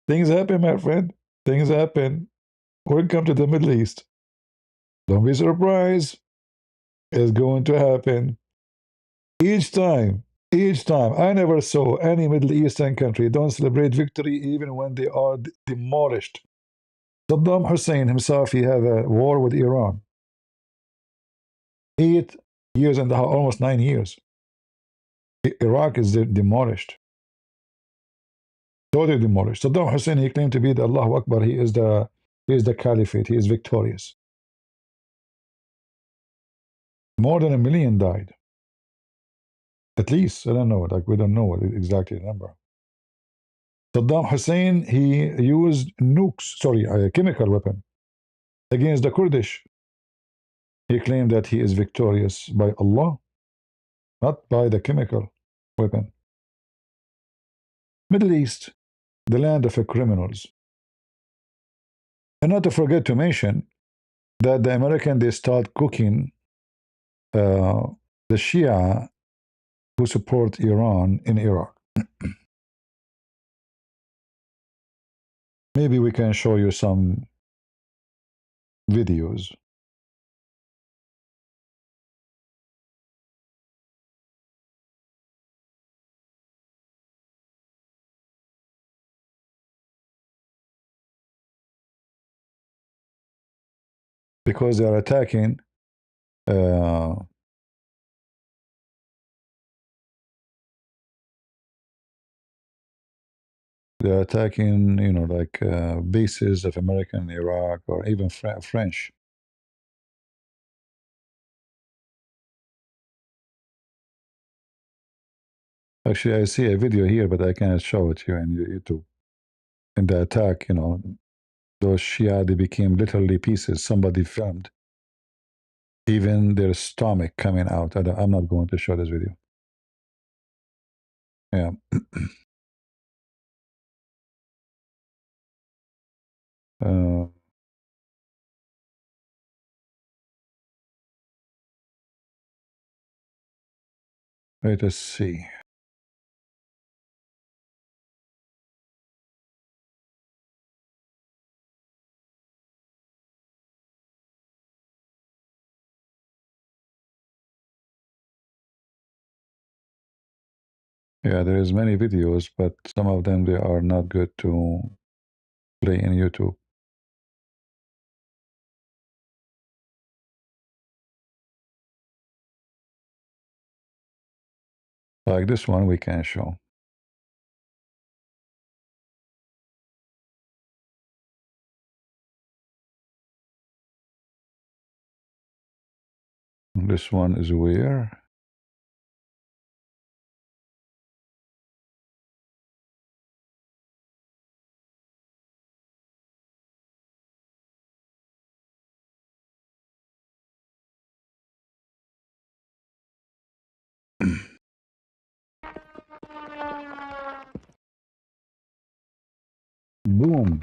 Things happen, my friend. Things happen. Welcome to the Middle East. Don't be surprised. It's going to happen. Each time, I never saw any Middle Eastern country don't celebrate victory even when they are demolished. Saddam Hussein himself, he had a war with Iran. 8 years and a half, almost 9 years. Iraq is demolished. Totally demolished. Saddam Hussein, he claimed to be the Allahu Akbar. He is the caliphate. He is victorious. More than 1 million died. At least, I don't know. Like, we don't know what exactly the number. Saddam Hussein, he used nukes, sorry, a chemical weapon against the Kurdish. He claimed that he is victorious by Allah, not by the chemical weapon. Middle East, the land of criminals. And not to forget to mention that the American, they start cooking the Shia who support Iran in Iraq. Maybe we can show you some videos. Because they are attacking they're attacking, you know, like bases of American in Iraq or even French. Actually, I see a video here, but I cannot show it here in YouTube. In the attack, you know, those Shia, they became literally pieces. Somebody filmed even their stomach coming out. I'm not going to show this video. Yeah. Let us see. Yeah, there is many videos, but some of them, they are not good to play in YouTube. Like this one, we can show. This one is where? Boom.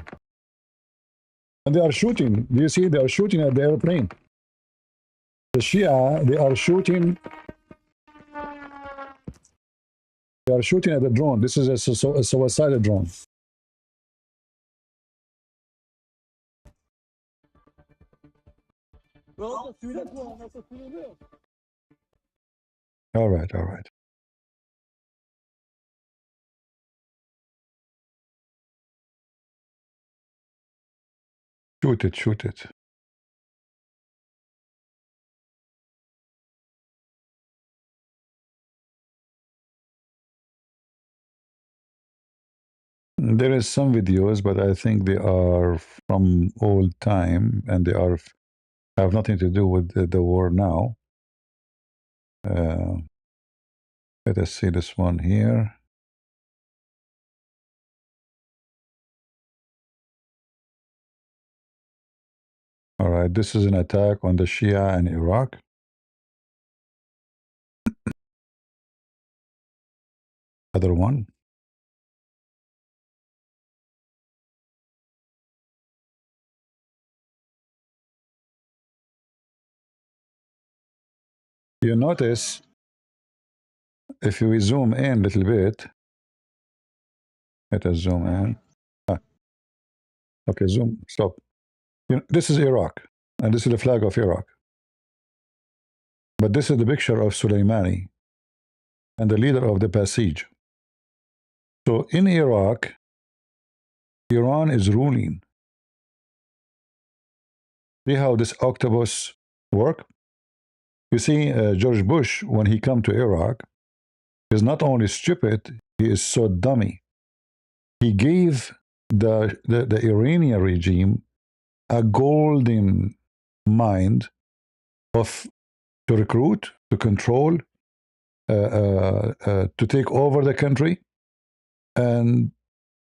And they are shooting. Do you see? They are shooting at the airplane. The Shia, they are shooting. They are shooting at the drone. This is a suicidal drone. All right, all right. Shoot it, shoot it. There is some videos, but I think they are from old time, and they are have nothing to do with the war now. Let us see this one here. All right, this is an attack on the Shia in Iraq. Other one. You notice, if we zoom in a little bit, let us zoom in. Okay, zoom, stop. This is Iraq, and this is the flag of Iraq. But this is the picture of Soleimani and the leader of the Basij. So in Iraq, Iran is ruling. See how this octopus work? You see, George Bush, when he come to Iraq, is not only stupid, he is so dummy. He gave the Iranian regime a golden mind of to recruit, to control, to take over the country, and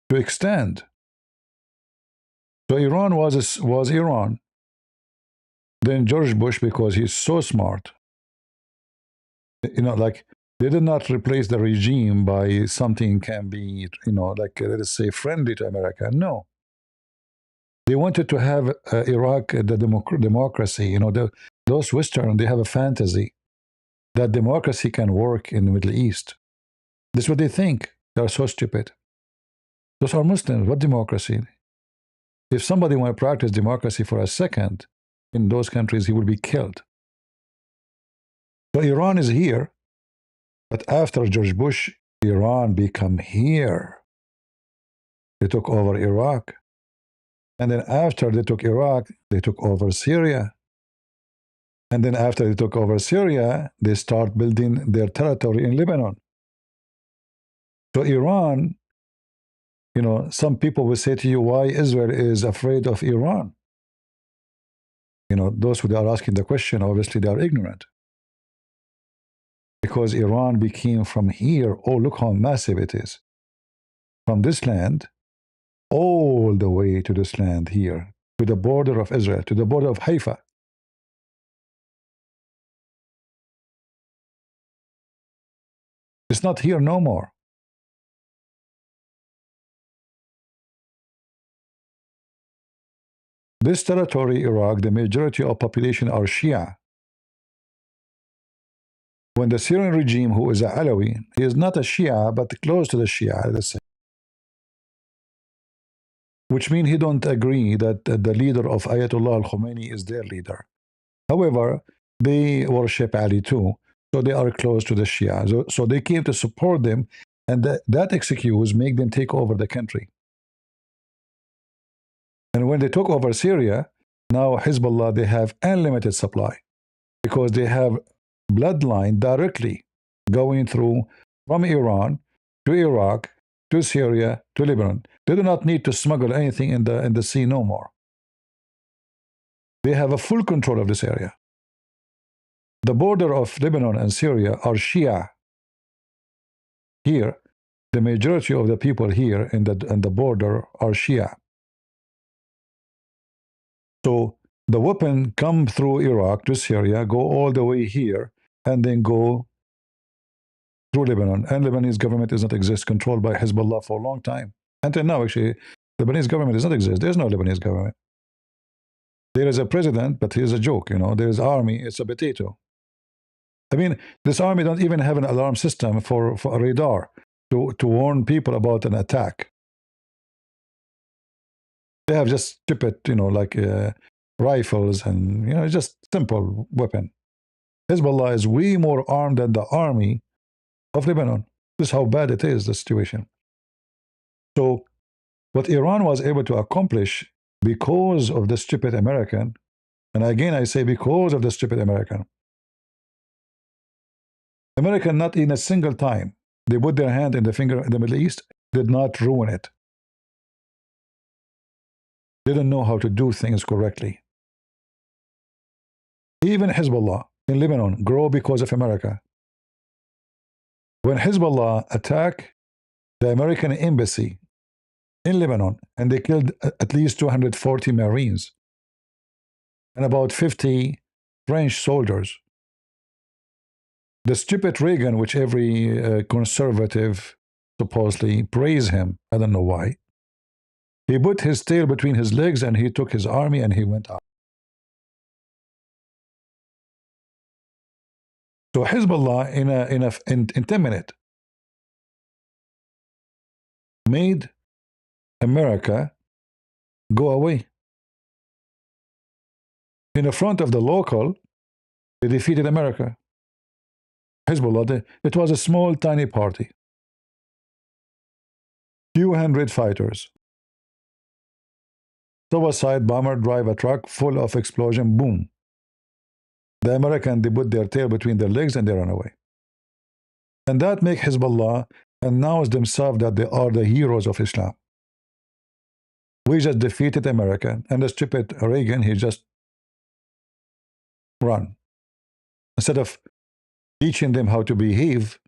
to extend. So Iran was Iran. Then George Bush, because he's so smart, like they did not replace the regime by something can be, like let us say friendly to America. No, they wanted to have Iraq the democracy. Those Western, they have a fantasy that democracy can work in the Middle East. This is what they think. They are so stupid. Those are Muslims. What democracy? If somebody want to practice democracy for a second in those countries, he will be killed. So Iran is here, but after George Bush, Iran become here. They took over Iraq. And then after they took Iraq, they took over Syria. And then after they took over Syria, they start building their territory in Lebanon. So Iran, some people will say to you, why Israel is afraid of Iran? Those who are asking the question, obviously they are ignorant. Because Iran became from here, oh, look how massive it is. From this land, all the way to this land here, to the border of Israel, to the border of Haifa. It's not here no more. This territory, Iraq, the majority of population are Shia. When the Syrian regime, who is a Alawi, he is not a Shia, but close to the Shia, let's say. Which means he don't agree that the leader of Ayatollah Khamenei is their leader. However, they worship Ali too, so they are close to the Shia. So they came to support them, and that excuse make them take over the country. And when they took over Syria, now Hezbollah, they have unlimited supply because they have bloodline directly going through from Iran to Iraq to Syria to Lebanon. They do not need to smuggle anything in the sea no more. They have a full control of this area. The border of Lebanon and Syria are Shia. Here, the majority of the people here in the border are Shia. So the weapon come through Iraq to Syria, go all the way here, and then go through Lebanon. And Lebanese government does not exist, controlled by Hezbollah for a long time. Until now, actually, the Lebanese government does not exist. There's no Lebanese government. There is a president, but he's a joke, you know. There is army, it's a potato. I mean, this army don't even have an alarm system for a radar to warn people about an attack. They have just stupid, you know, like rifles and, you know, just simple weapon. Hezbollah is way more armed than the army of Lebanon. This is how bad it is, the situation. So what Iran was able to accomplish because of the stupid American, and again I say because of the stupid American, not in a single time they put their hand in the finger in the Middle East, did not ruin it. They didn't know how to do things correctly. Even Hezbollah in Lebanon grew because of America. When Hezbollah attacked the American embassy in Lebanon, and they killed at least 240 Marines and about 50 French soldiers, the stupid Reagan, which every conservative supposedly praise him, I don't know why, he put his tail between his legs and he took his army and he went out. So Hezbollah in 10 minutes made America go away. In the front of the local, they defeated America. Hezbollah, it was a small, tiny party. Few hundred fighters. Suicide bomber drive a truck full of explosion, boom. The American, they put their tail between their legs and they run away. And that make Hezbollah announce themselves that they are the heroes of Islam. We just defeated America, and the stupid Reagan, he just run. Instead of teaching them how to behave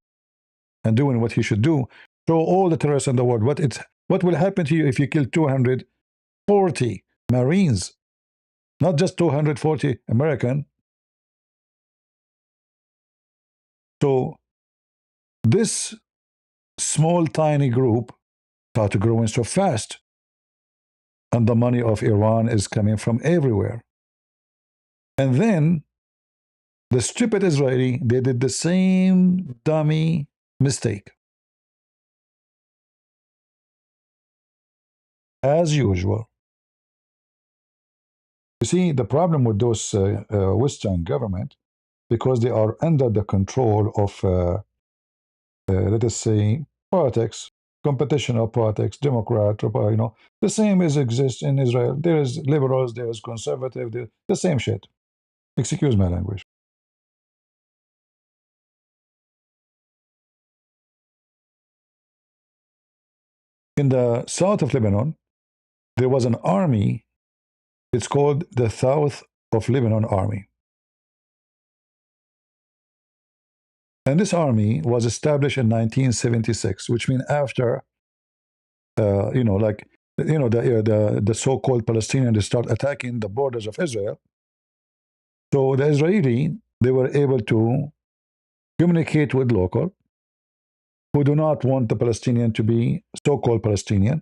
and doing what he should do, show all the terrorists in the world what will happen to you if you kill 240 Marines, not just 240 American. So this small, tiny group started growing so fast, and the money of Iran is coming from everywhere. And then the stupid Israeli, they did the same dummy mistake. As usual. You see, the problem with those Western government, because they are under the control of, let us say, politics, competition of politics, Democrat, you know, the same as exists in Israel. There is liberals, there is conservative, the same shit. Excuse my language. In the south of Lebanon, there was an army. It's called the South of Lebanon Army. And this army was established in 1976, which means after, you know, like, you know, the so-called Palestinians start attacking the borders of Israel. So the Israeli, they were able to communicate with local who do not want the Palestinian to be, so-called Palestinian,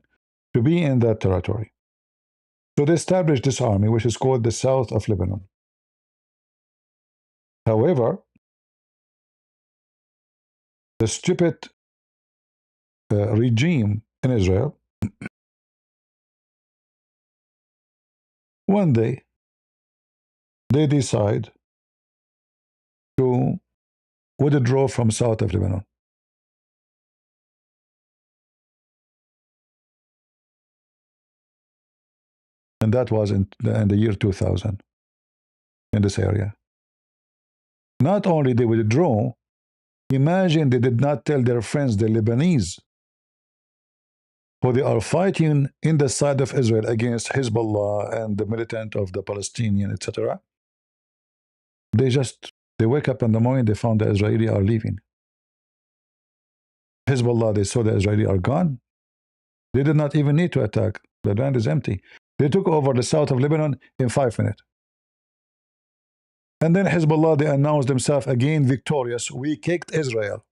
to be in that territory. So they established this army, which is called the South of Lebanon. However, the stupid regime in Israel, one day, they decide to withdraw from South of Lebanon. And that was in the year 2000 in this area. Not only they withdraw, imagine they did not tell their friends, the Lebanese, who they are fighting in the side of Israel against Hezbollah and the militant of the Palestinian, etc. They They wake up in the morning, they found the Israeli are leaving. Hezbollah, they saw the Israeli are gone. They did not even need to attack. The land is empty. They took over the south of Lebanon in 5 minutes. And then Hezbollah, they announced themselves again victorious. We kicked Israel.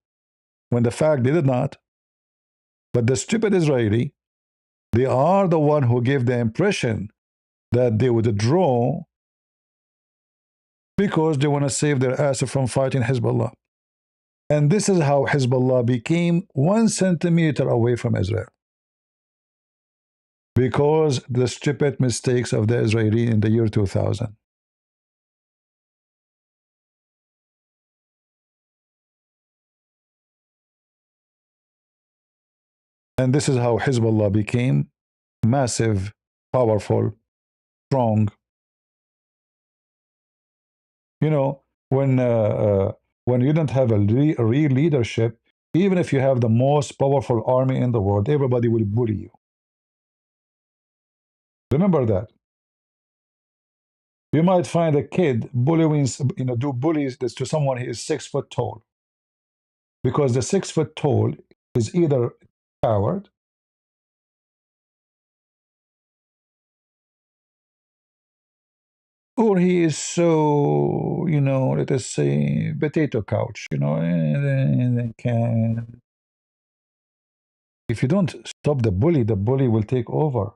When the fact they did not. But the stupid Israeli, they are the one who gave the impression that they would draw because they want to save their ass from fighting Hezbollah. And this is how Hezbollah became 1 centimeter away from Israel. Because the stupid mistakes of the Israeli in the year 2000. And this is how Hezbollah became massive, powerful, strong. You know, when you don't have a real leadership, even if you have the most powerful army in the world, everybody will bully you. Remember that. You might find a kid bullying, do bullies to someone who is 6 foot tall. Because the 6 foot tall is either coward or he is so, let us say, potato couch, and can. If you don't stop the bully will take over.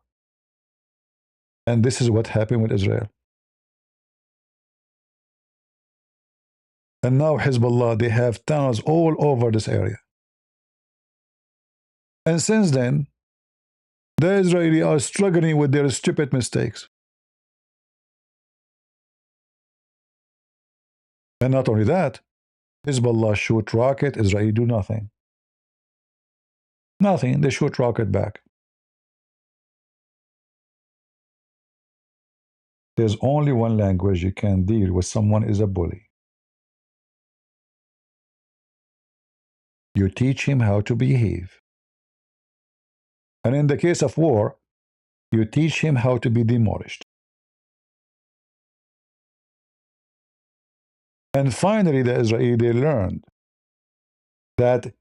And this is what happened with Israel. And now Hezbollah, they have tunnels all over this area. And since then, the Israelis are struggling with their stupid mistakes. And not only that, Hezbollah shoot rocket, Israel do nothing. Nothing, they shoot rocket back. There's only one language you can deal with someone is a bully. You teach him how to behave. And in the case of war, you teach him how to be demolished. And finally, the Israeli, they learned that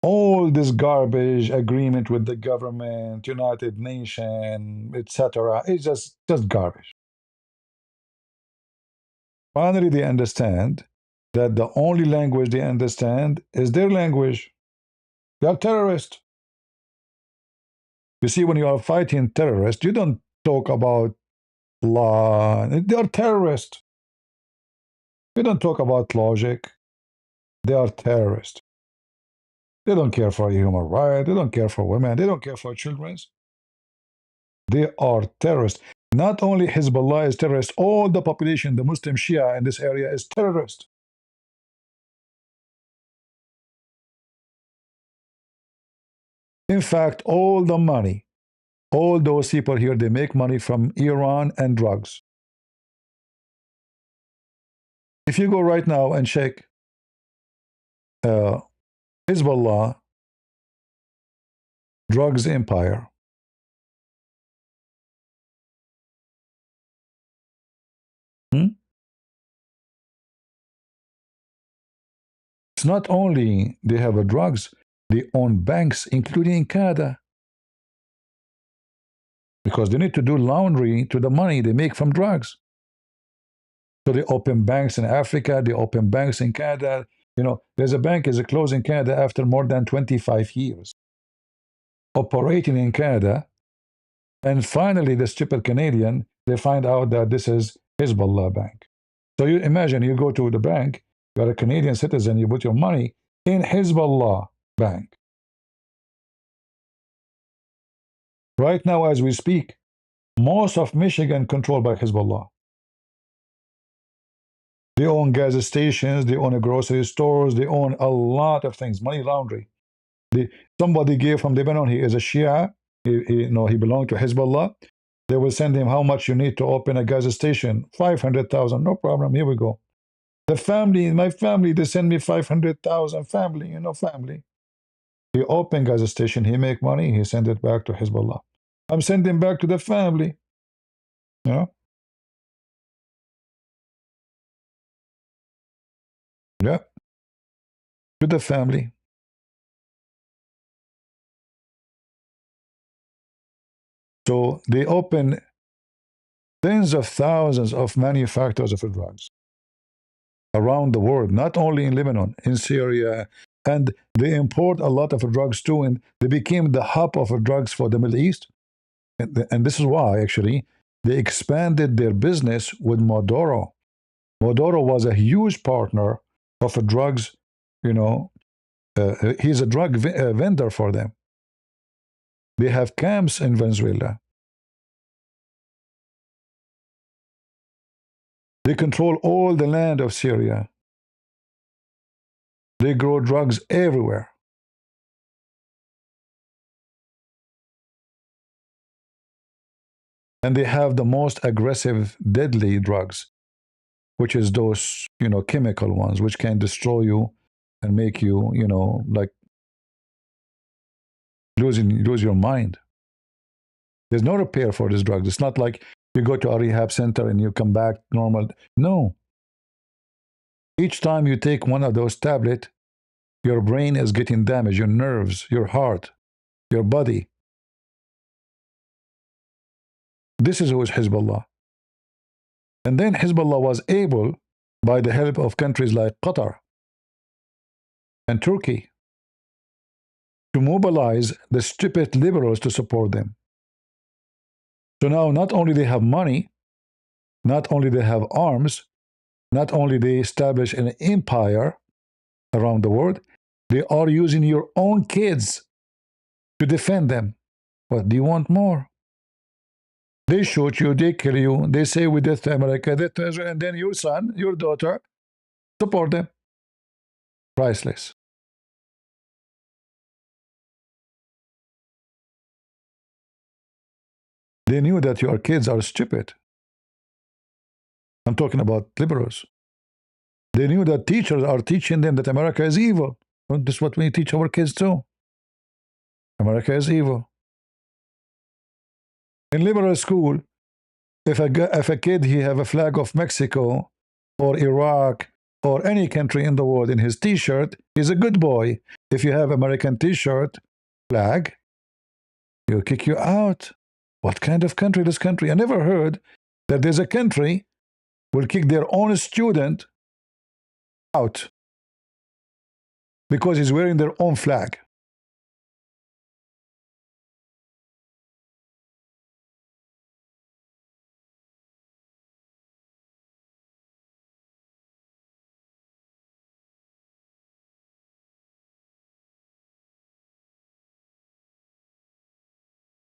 all this garbage agreement with the government, United Nations, etc., is just garbage. Finally, they understand that the only language they understand is their language. They are terrorists. You see, when you are fighting terrorists, you don't talk about law. They are terrorists. You don't talk about logic. They are terrorists. They don't care for human rights. They don't care for women. They don't care for children. They are terrorists. Not only Hezbollah is terrorist, all the population, the Muslim Shia in this area is terrorist. In fact, all the money, all those people here, they make money from Iran and drugs. If you go right now and check Hezbollah drugs empire, it's not only they have drugs, they own banks, including in Canada. Because they need to do laundry to the money they make from drugs. So they open banks in Africa, they open banks in Canada. There's a bank is closed in Canada after more than 25 years operating in Canada. And finally, the stupid Canadian, they find out that this is Hezbollah bank. So you imagine you go to the bank, you're a Canadian citizen, you put your money in Hezbollah bank. Right now, as we speak, most of Michigan controlled by Hezbollah. They own gas stations, they own grocery stores, they own a lot of things, money laundering. Somebody gave from Lebanon, he is a Shia, he belonged to Hezbollah. They will send him how much you need to open a gas station, 500,000, no problem, here we go. The family, my family, they send me 500,000, family, family. He open gas station, he make money, he send it back to Hezbollah. I'm sending back to the family. Yeah, to the family. So they open tens of thousands of manufacturers of drugs around the world, not only in Lebanon, in Syria, and they import a lot of drugs too, and they became the hub of drugs for the Middle East. And this is why, actually, they expanded their business with Modoro. Modoro was a huge partner of drugs, you know, he's a drug vendor for them. They have camps in Venezuela. They control all the land of Syria. They grow drugs everywhere. And they have the most aggressive, deadly drugs, which is those, chemical ones, which can destroy you and make you, like lose your mind. There's no repair for these drugs. It's not like you go to a rehab center and you come back normal. No. Each time you take one of those tablets, your brain is getting damaged, your nerves, your heart, your body. This is who is Hezbollah. And then Hezbollah was able, by the help of countries like Qatar and Turkey, to mobilize the stupid liberals to support them. So now not only they have money, not only they have arms, not only they establish an empire around the world, they are using your own kids to defend them. What do you want more? They shoot you, they kill you, they say we death to America, death to Israel, and then your son, your daughter, support them. Priceless. They knew that your kids are stupid. I'm talking about liberals. They knew that teachers are teaching them that America is evil. Well, this is what we teach our kids too. America is evil. In liberal school, if a kid he have a flag of Mexico or Iraq or any country in the world in his T-shirt, he's a good boy. If you have American T-shirt flag, he'll kick you out. What kind of country this country? I never heard that there's a country will kick their own student out because he's wearing their own flag.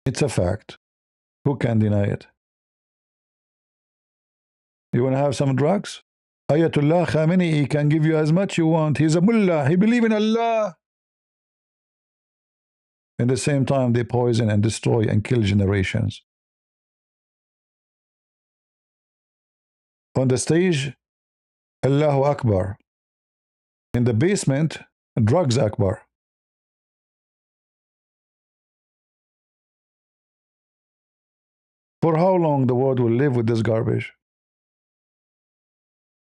It's a fact. Who can deny it? You want to have some drugs? Ayatollah Khamenei can give you as much you want. He's a mullah. He believes in Allah. At the same time, they poison and destroy and kill generations. On the stage, Allahu Akbar. In the basement, drugs Akbar. For how long the world will live with this garbage?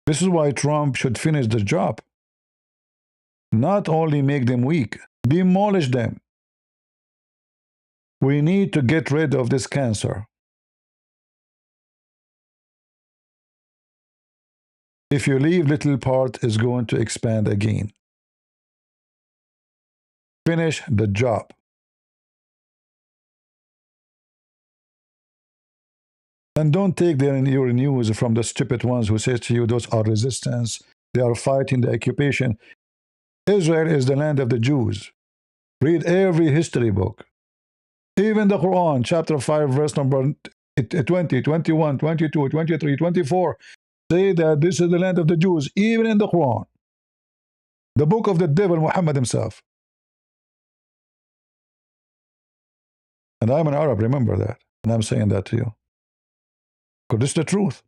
This is why Trump should finish the job. Not only make them weak, demolish them. We need to get rid of this cancer. If you leave, little part is going to expand again. Finish the job. And don't take your news from the stupid ones who say to you, those are resistance, they are fighting the occupation. Israel is the land of the Jews. Read every history book. Even the Quran, chapter 5, verse number 20, 21, 22, 23, 24, say that this is the land of the Jews, even in the Quran. The book of the devil, Muhammad himself. And I'm an Arab, remember that. And I'm saying that to you. Because this is the truth.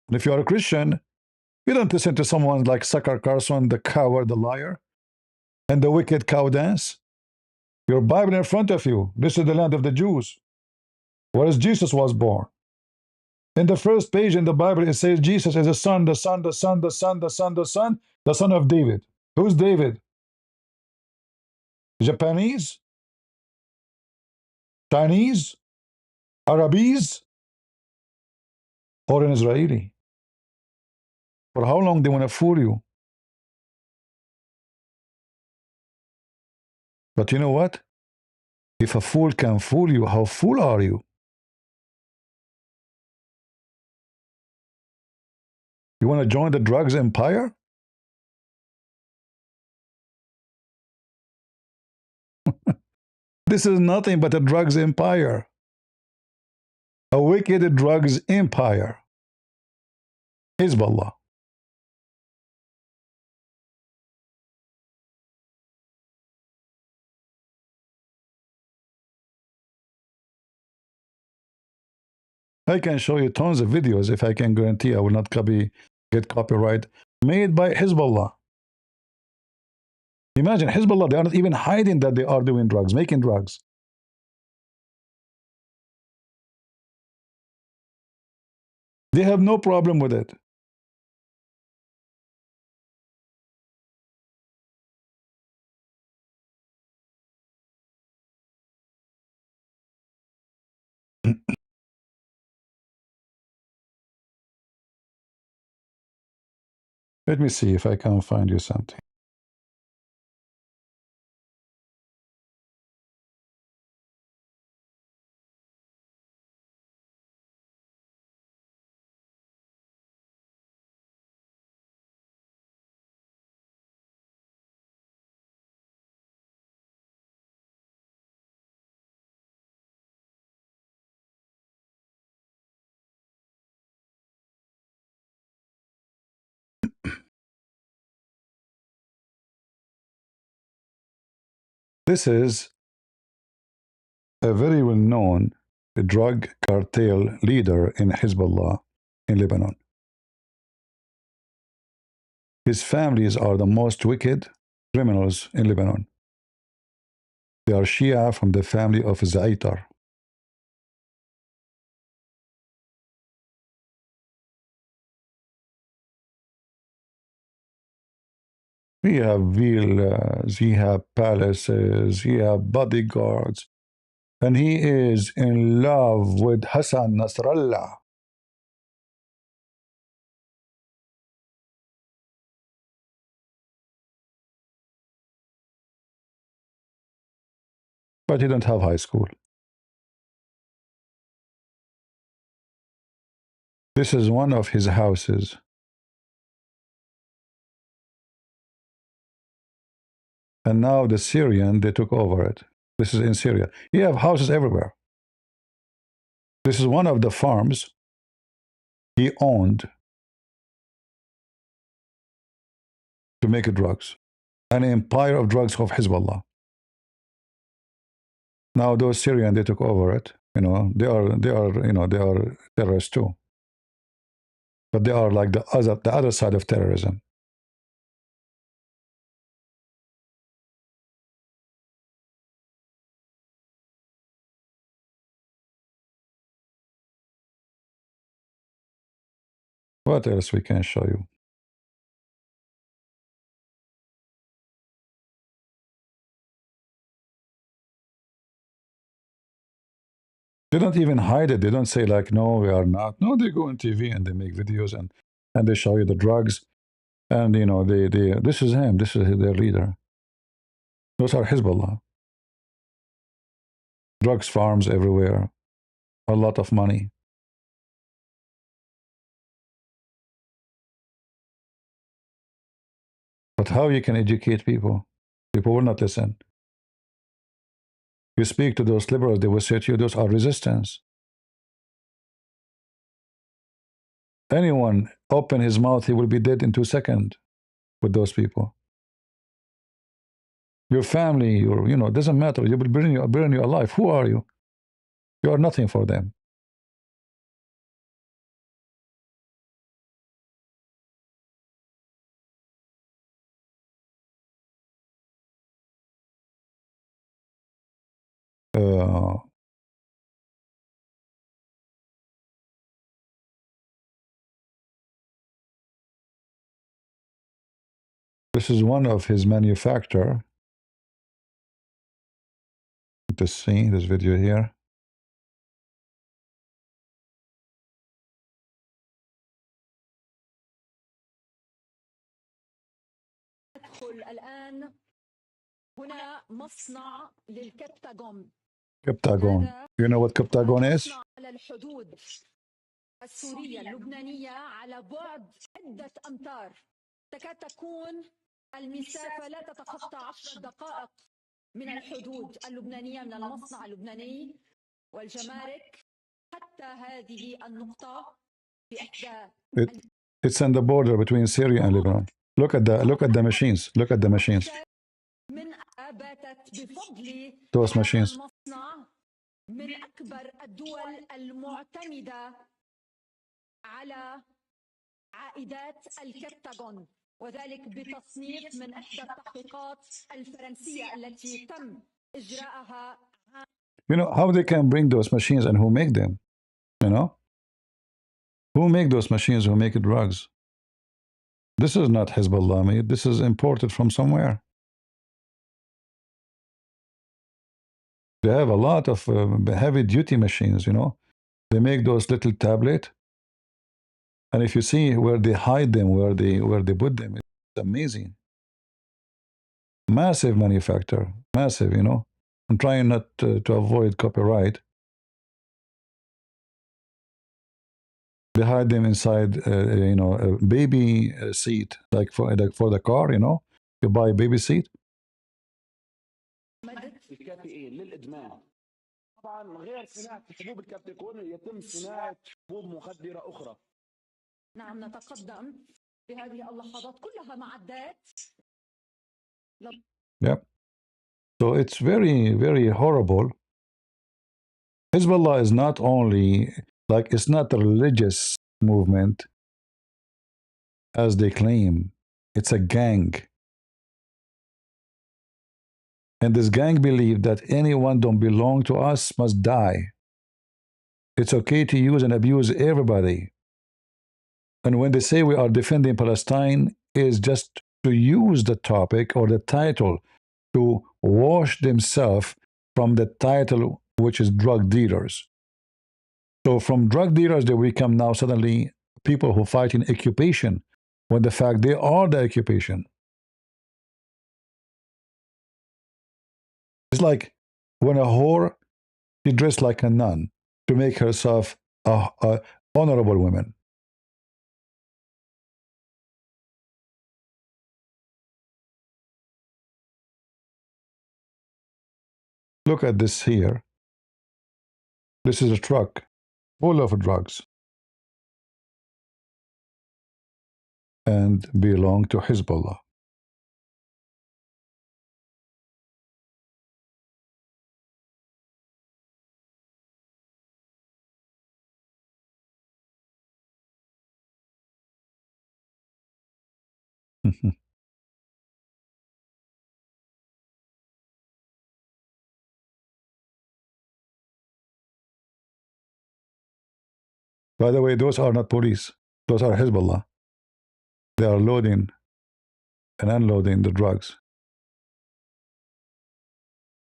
And if you are a Christian, you don't listen to someone like Sucker Carson, the coward, the liar, and the wicked cow dance. Your Bible in front of you. This is the land of the Jews. Where Jesus was born. In the first page in the Bible, it says Jesus is the son, the son, the son, the son, the son, the son, the son of David. Who's David? Japanese? Chinese? Arabis? Or an Israeli? For how long they want to fool you? But you know what? If a fool can fool you, how fool are you? You want to join the drugs empire? This is nothing but a drugs empire. A wicked drugs empire. Hezbollah. I can show you tons of videos if I can guarantee I will not get copyright made by Hezbollah. Imagine Hezbollah, they are not even hiding that they are doing drugs, making drugs. They have no problem with it. Let me see if I can find you something. This is a very well-known drug cartel leader in Hezbollah in Lebanon. His families are the most wicked criminals in Lebanon. They are Shia from the family of Zaitar. We have villas, we have palaces, we have bodyguards, and he is in love with Hassan Nasrallah. But he don't have high school. This is one of his houses. And now the Syrian, they took over it. This is in Syria. You have houses everywhere. This is one of the farms he owned to make drugs. An empire of drugs of Hezbollah. Now those Syrian, they took over it. They are terrorists too. But they are like the other side of terrorism. What else we can show you? They don't even hide it. They don't say like, no, we are not. No, they go on TV and they make videos and they show you the drugs. And, this is him. This is their leader. Those are Hezbollah. Drugs farms everywhere. A lot of money. But how you can educate people? People will not listen. You speak to those liberals, they will say to you, those are resistance. Anyone open his mouth, he will be dead in 2 seconds with those people. Your family, it doesn't matter. You will burn you alive. Who are you? You are nothing for them. This is one of his manufacture. To see this video here. ندخل الآن هنا مصنع للكبتاغون. Captagon. You know what Captagon is? مصنع على الحدود السورية اللبنانية على بعد عدة أمتار، تكاد تكون المسافة لا تتخطى 10 دقائق من الحدود اللبنانية، من المصنع اللبناني والجمارك حتى هذه النقطة في إحدى. It's on the border between Syria and Lebanon. Look at the machines. Look at the machines. من باتت بفضل Those هذا machines. المصنع من أكبر الدول المعتمدة على عائدات الكبتاغون، وذلك بتصنيف من إحدى التحقيقات الفرنسية التي تم إجراءها. You know how they can bring those machines and who make them? You know? Who make those machines, who make drugs? This is not Hezbollah made. This is imported from somewhere. They have a lot of heavy-duty machines, you know. They make those little tablets. And if you see where they hide them, where they put them, it's amazing. Massive manufacturer, massive, you know. I'm trying not to avoid copyright. They hide them inside, you know, a baby seat, like for the car, you know. You buy a baby seat. الكافئين للإدمان. طبعا غير صناعة حبوب الكابتيكون يتم صناعة حبوب مخدرة أخرى. نعم، نتقدم بهذه اللحظات كلها معدات. Yep. So it's very, very horrible. Hezbollah is not only, like, it's not a religious movement as they claim. It's a gang. And this gang believe that anyone don't belong to us must die. It's okay to use and abuse everybody. And when they say we are defending Palestine, is just to use the topic or the title to wash themselves from the title, which is drug dealers. So from drug dealers, they become now suddenly people who fight in occupation, when the fact they are the occupation. It's like when a whore, she dressed like a nun to make herself a honorable woman. Look at this here. This is a truck full of drugs and belong to Hezbollah. By the way, those are not police. Those are Hezbollah. They are loading and unloading the drugs.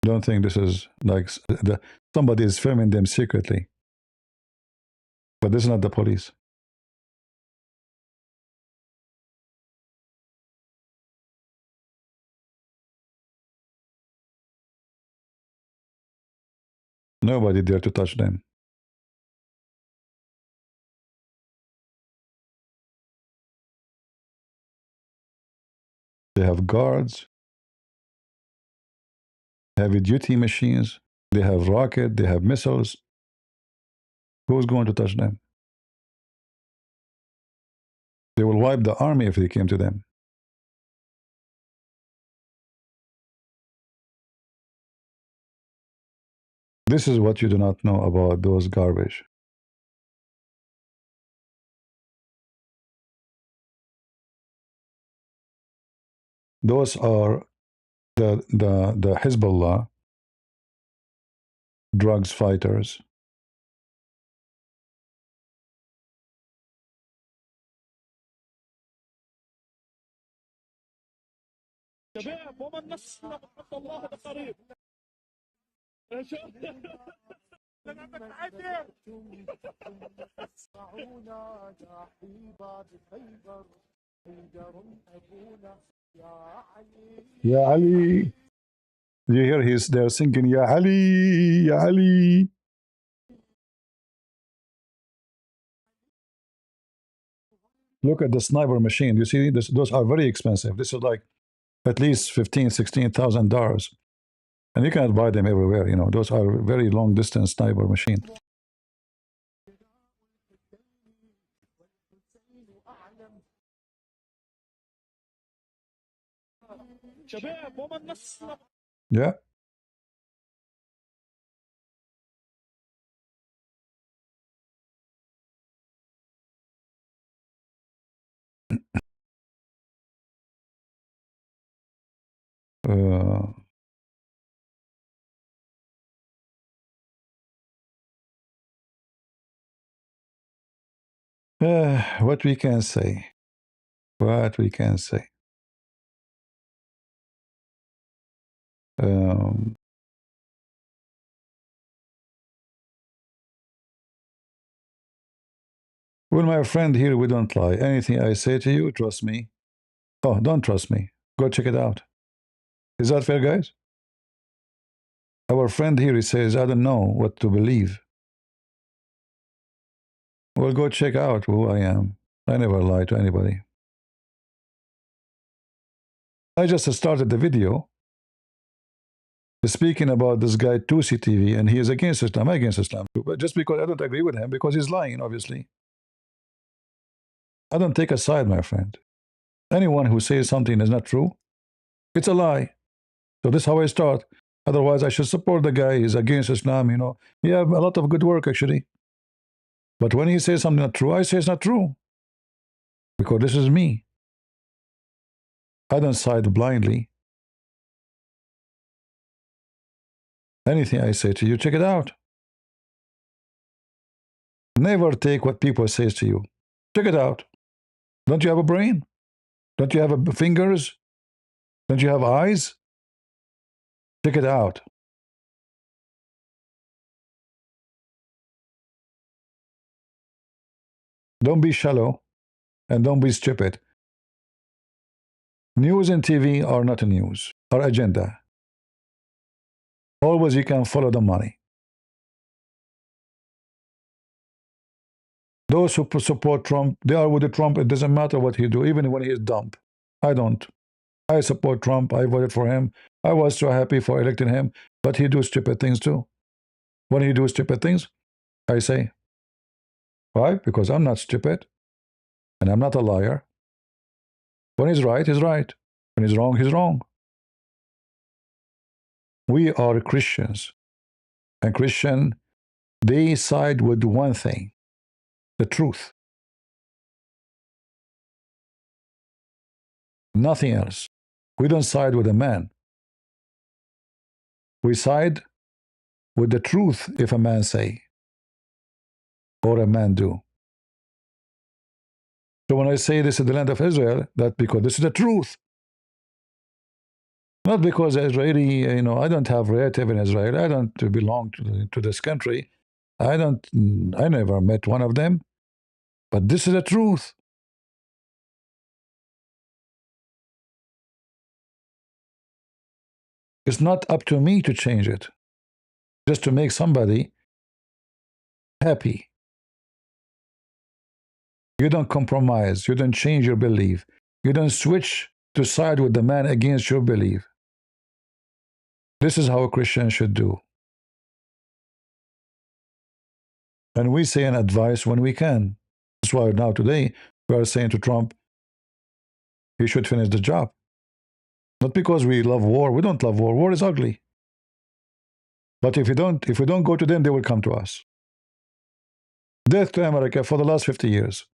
Don't think this is like somebody is filming them secretly. But this is not the police. Nobody dare to touch them. They have guards, heavy-duty machines, they have rocket, they have missiles. Who's going to touch them? They will wipe the army if they came to them. This is what you do not know about those garbage. Those are the Hezbollah drugs fighters. شباب ومن نصر محمد الله بقريب. Ya Ali. You hear they're singing Ya Ali, Ya Ali. Look at the sniper machine. You see, those are very expensive. This is like at least $15,000, $16,000. And you cannot buy them everywhere. You know, those are very long distance sniper machine. Yeah. Uh, what we can say. What we can say. Um, well, my friend here, we don't lie. Anything I say to you, trust me. Oh, don't trust me. Go check it out. Is that fair, guys? Our friend here, he says, I don't know what to believe. Well, go check out who I am. I never lie to anybody. I just started the video speaking about this guy Tusi TV, and he is against Islam. I'm against Islam too, but just because I don't agree with him, because he's lying, obviously. I don't take a side, my friend. Anyone who says something is not true, it's a lie. So this is how I start. Otherwise, I should support the guy. He's against Islam, you know. He have a lot of good work, actually. But when he says something not true, I say it's not true. Because this is me. I don't side blindly. Anything I say to you, check it out. Never take what people say to you. Check it out. Don't you have a brain? Don't you have fingers? Don't you have eyes? Check it out. Don't be shallow and don't be stupid. News and TV are not news, are agenda. Always you can follow the money. Those who support Trump, they are with the Trump. It doesn't matter what he do, even when he is dumb. I don't. I support Trump. I voted for him. I was so happy for electing him, but he do stupid things too. When he do stupid things, I say, why? Because I'm not stupid, and I'm not a liar. When he's right, he's right. When he's wrong, he's wrong. We are Christians, and Christian, they side with one thing, the truth. Nothing else. We don't side with a man. We side with the truth if a man say, or a man do. So when I say this is the land of Israel, that's because this is the truth. Not because Israeli, you know, I don't have relative in Israel. I don't belong to this country. I never met one of them. But this is the truth. It's not up to me to change it. Just to make somebody happy. You don't compromise. You don't change your belief. You don't switch to side with the man against your belief. This is how a Christian should do. And we say an advice when we can. That's why now today we are saying to Trump, he should finish the job. Not because we love war. We don't love war. War is ugly. But if we don't go to them, they will come to us. Death to America for the last 50 years.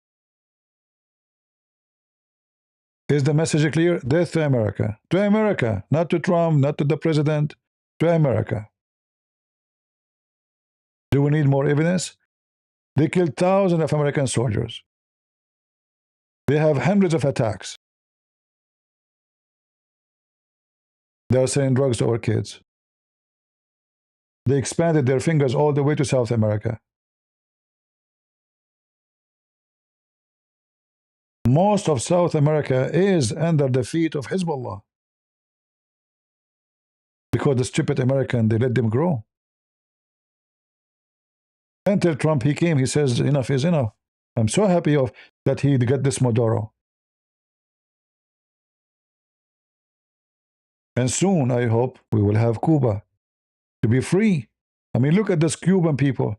Is the message clear? Death to America. To America. Not to Trump, not to the president. To America. Do we need more evidence? They killed thousands of American soldiers. They have hundreds of attacks. They are selling drugs to our kids. They expanded their fingers all the way to South America. Most of South America is under the feet of Hezbollah because the stupid American, they let them grow. Until Trump, he came, he says enough is enough. I'm so happy of that he got this Maduro. And soon, I hope, we will have Cuba to be free. I mean, look at this Cuban people.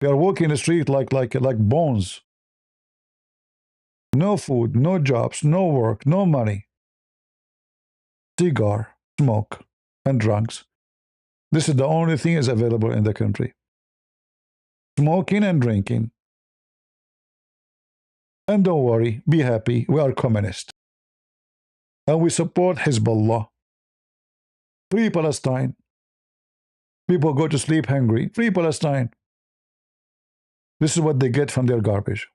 They are walking the street like bones. No food, no jobs, no work, no money. Cigar, smoke, and drugs. This is the only thing is available in the country. Smoking and drinking. And don't worry, be happy, we are communist. And we support Hezbollah. Free Palestine. People go to sleep hungry. Free Palestine. This is what they get from their garbage.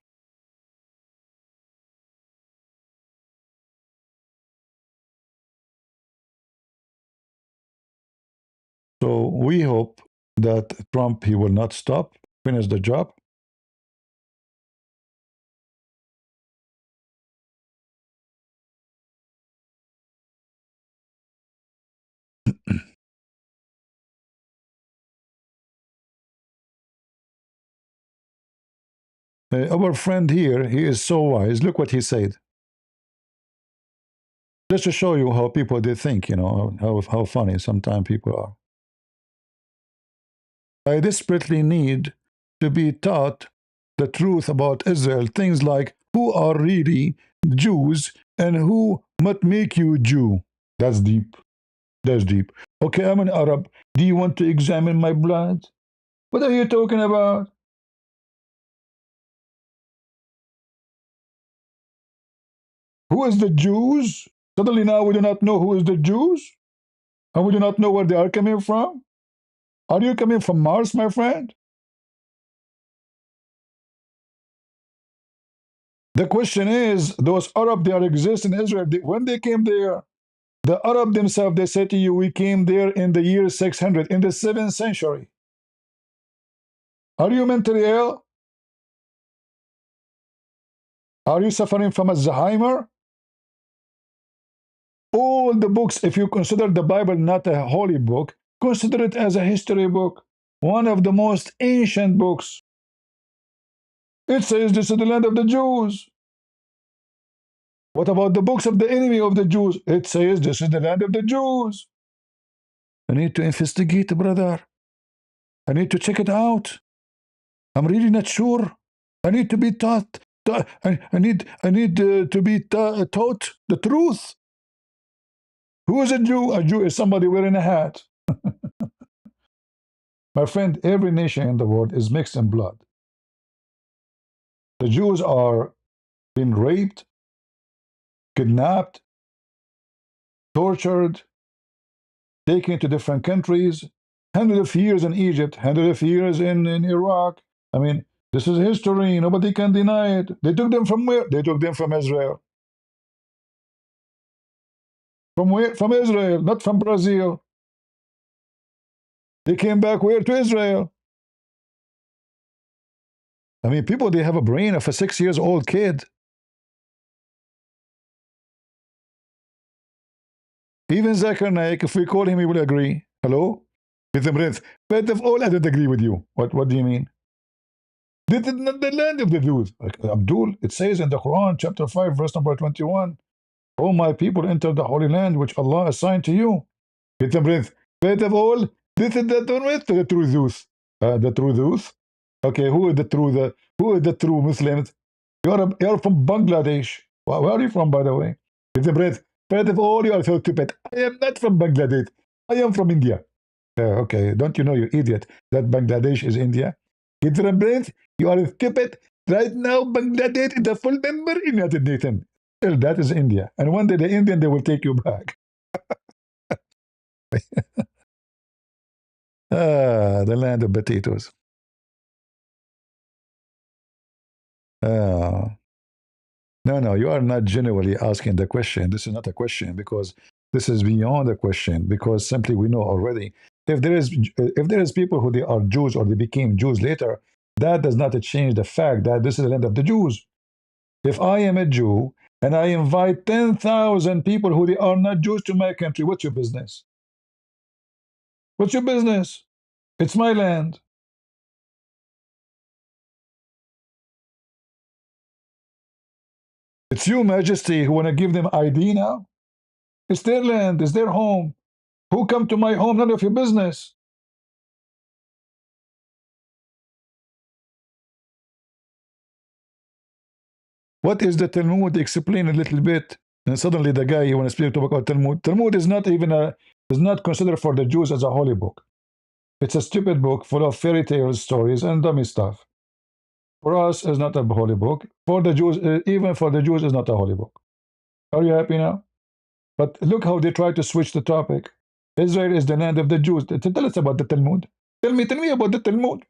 So we hope that Trump, he will not stop, finish the job. Our friend here, he is so wise. Look what he said. Just to show you how people they think, you know, how funny sometimes people are. I desperately need to be taught the truth about Israel. Things like who are really Jews and who might make you a Jew. That's deep. That's deep. Okay, I'm an Arab. Do you want to examine my blood? What are you talking about? Who is the Jews? Suddenly now we do not know who is the Jews? And we do not know where they are coming from? Are you coming from Mars, my friend? The question is, those Arab, they are exist in Israel. When they came there, the Arab themselves, they said to you, we came there in the year 600, in the 7th century. Are you mentally ill? Are you suffering from Alzheimer? All the books, if you consider the Bible not a holy book, consider it as a history book, one of the most ancient books. It says this is the land of the Jews. What about the books of the enemy of the Jews? It says this is the land of the Jews. I need to investigate, brother. I need to check it out. I'm really not sure. I need to be taught. I need to be taught the truth. Who is a Jew? A Jew is somebody wearing a hat. My friend, every nation in the world is mixed in blood. The Jews are being raped, kidnapped, tortured, taken to different countries, hundreds of years in Egypt, hundreds of years in Iraq. I mean, this is history. Nobody can deny it. They took them from where? They took them from Israel. From where? From Israel, not from Brazil. They came back where? To Israel. I mean, people, they have a brain of a 6-year-old kid. Even Zakir Naik, if we call him, he will agree. Hello? With the breath. But of all, I don't agree with you. What do you mean? This is not the land of the Jews. Like Abdul, it says in the Quran, chapter 5, verse number 21, O my people, enter the holy land which Allah assigned to you. With the breath. But of all, this is the true Jews. The true Jews? Okay, who is the true Muslims? You're from Bangladesh. Where are you from, by the way? With the breath. But of all, you are so stupid. I am not from Bangladesh. I am from India. Okay, don't you know, you idiot, that Bangladesh is India? Get your brains, you are stupid. Right now, Bangladesh is a full member in United Nations. Still, that is India. And one day the Indian, they will take you back. The land of potatoes. No, you are not genuinely asking the question. This is not a question because This is beyond the question, because simply we know already if there is people who they are Jews or they became Jews later, that does not change the fact that this is the land of the Jews. If I am a Jew and I invite 10,000 people who they are not Jews to my country, what's your business? What's your business? It's my land. It's you, Majesty, who want to give them ID now? It's their land, it's their home. Who come to my home? None of your business. What is the Talmud? Explain a little bit. And suddenly the guy you want to speak to about Talmud. Talmud is not even is not considered for the Jews as a holy book. It's a stupid book full of fairy tales, stories, and dummy stuff. For us, it's not a holy book. For the Jews, even for the Jews, it's not a holy book. Are you happy now? But look how they try to switch the topic. Israel is the land of the Jews. Tell us about the Talmud. Tell me about the Talmud.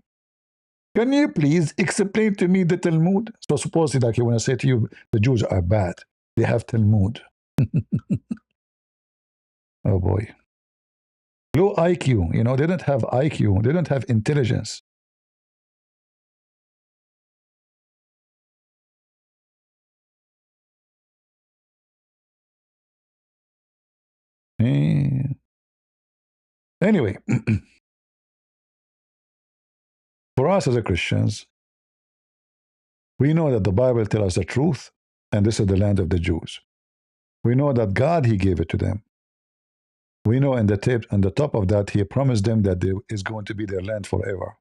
Can you please explain to me the Talmud? So supposedly, like, when I say to you, the Jews are bad. They have Talmud. Oh boy. Low IQ. You know, they don't have IQ. They don't have intelligence. Anyway, for us as a Christians, we know that the Bible tells us the truth, and this is the land of the Jews. We know that God, He gave it to them. We know in the top of that, He promised them that it is going to be their land forever.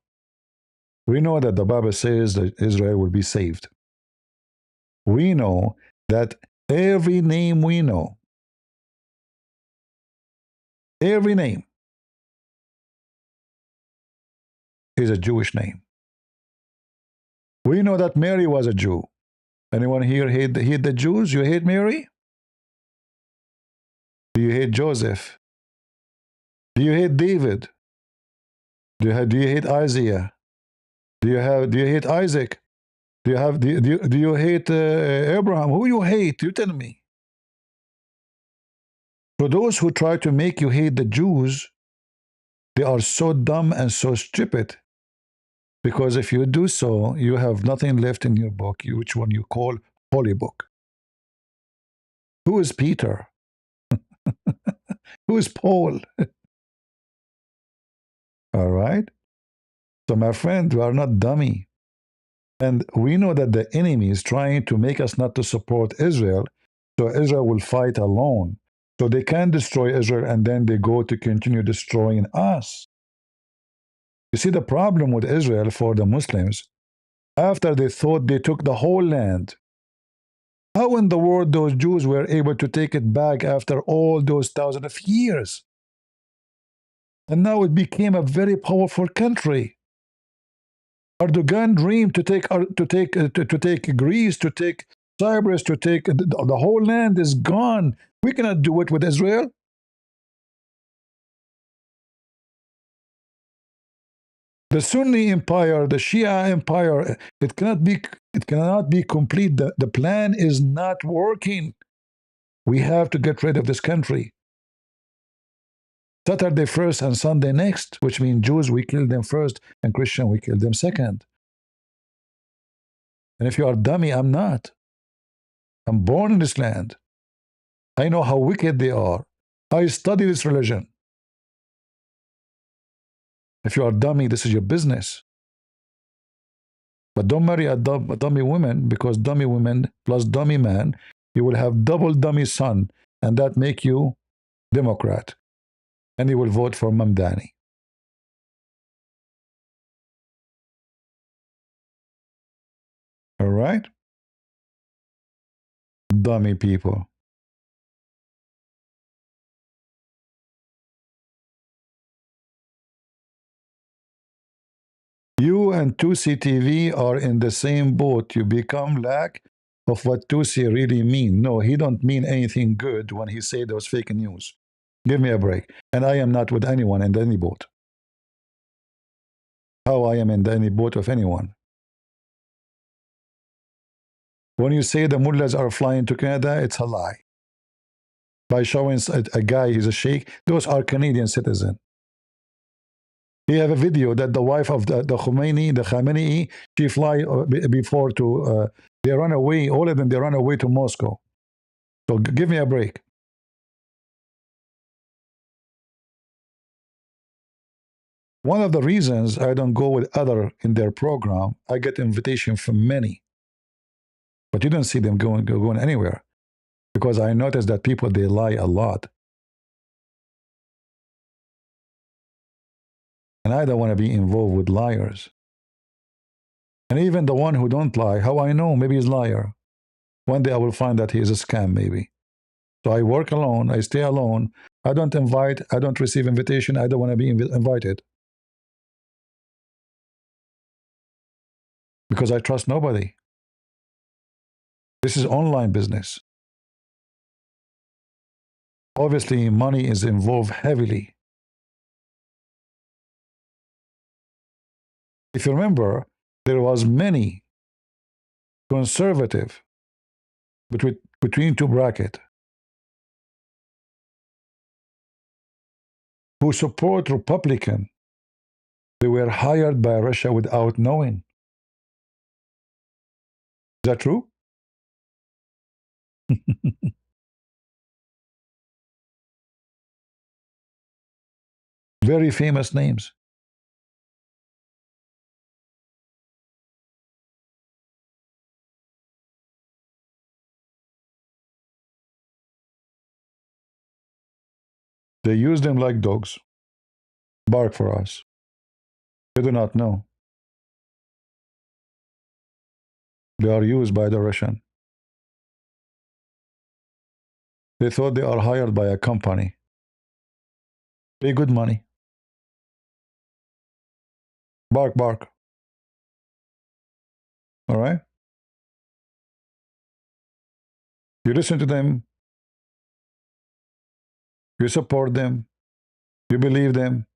We know that the Bible says that Israel will be saved. We know that every name we know, every name is a Jewish name. We know that Mary was a Jew. Anyone here hate the Jews? You hate Mary? Do you hate Joseph? Do you hate David? Do you hate Isaiah? Do you hate Isaac? Do you hate Abraham? Who you hate? You tell me. So those who try to make you hate the Jews, they are so dumb and so stupid. Because if you do so, you have nothing left in your book, which one you call holy book. Who is Peter? Who is Paul? All right? So my friend, we are not dummy. And we know that the enemy is trying to make us not to support Israel, so Israel will fight alone. So they can destroy Israel, and then they go to continue destroying us. You see the problem with Israel for the Muslims, after they thought they took the whole land, how in the world those Jews were able to take it back after all those thousands of years? And now it became a very powerful country. Erdogan dreamed to take Greece, to take Cyprus, to take the whole land is gone. We cannot do it with Israel. The Sunni empire, the Shia empire, it cannot be complete. The plan is not working. We have to get rid of this country. Saturday first and Sunday next, which means Jews, we kill them first, and Christian, we kill them second. And if you are dummy, I'm not. I'm born in this land. I know how wicked they are. I study this religion. If you are dummy, this is your business. But don't marry a dummy woman, because dummy women plus dummy man, you will have double dummy son, and that make you Democrat. And you will vote for Mamdani. All right? Dummy people. You and Tusi TV are in the same boat. You become lack of what Tusi really mean. No, he don't mean anything good when he say those fake news. Give me a break. And I am not with anyone in any boat. How I am in any boat of anyone. When you say the mullahs are flying to Canada, it's a lie. by showing a guy, he's a sheikh. Those are Canadian citizens. He have a video that the wife of the Khamenei, she fly before to, they run away, all of them, they run away to Moscow. So give me a break. One of the reasons I don't go with other in their program, I get invitation from many, but you don't see them going anywhere, because I noticed that people, they lie a lot. And I don't want to be involved with liars. And even the one who don't lie, how I know? Maybe he's a liar. One day I will find that he is a scam, maybe. So I work alone, I stay alone. I don't invite, I don't receive invitation, I don't want to be invited. Because I trust nobody. This is online business. Obviously, money is involved heavily. If you remember, there was many conservative between two brackets who support Republican. They were hired by Russia without knowing. Is that true? Very famous names. They use them like dogs, bark for us. They do not know. They are used by the Russian. They thought they are hired by a company. Pay good money. Bark, bark. All right? You listen to them. You support them. You believe them.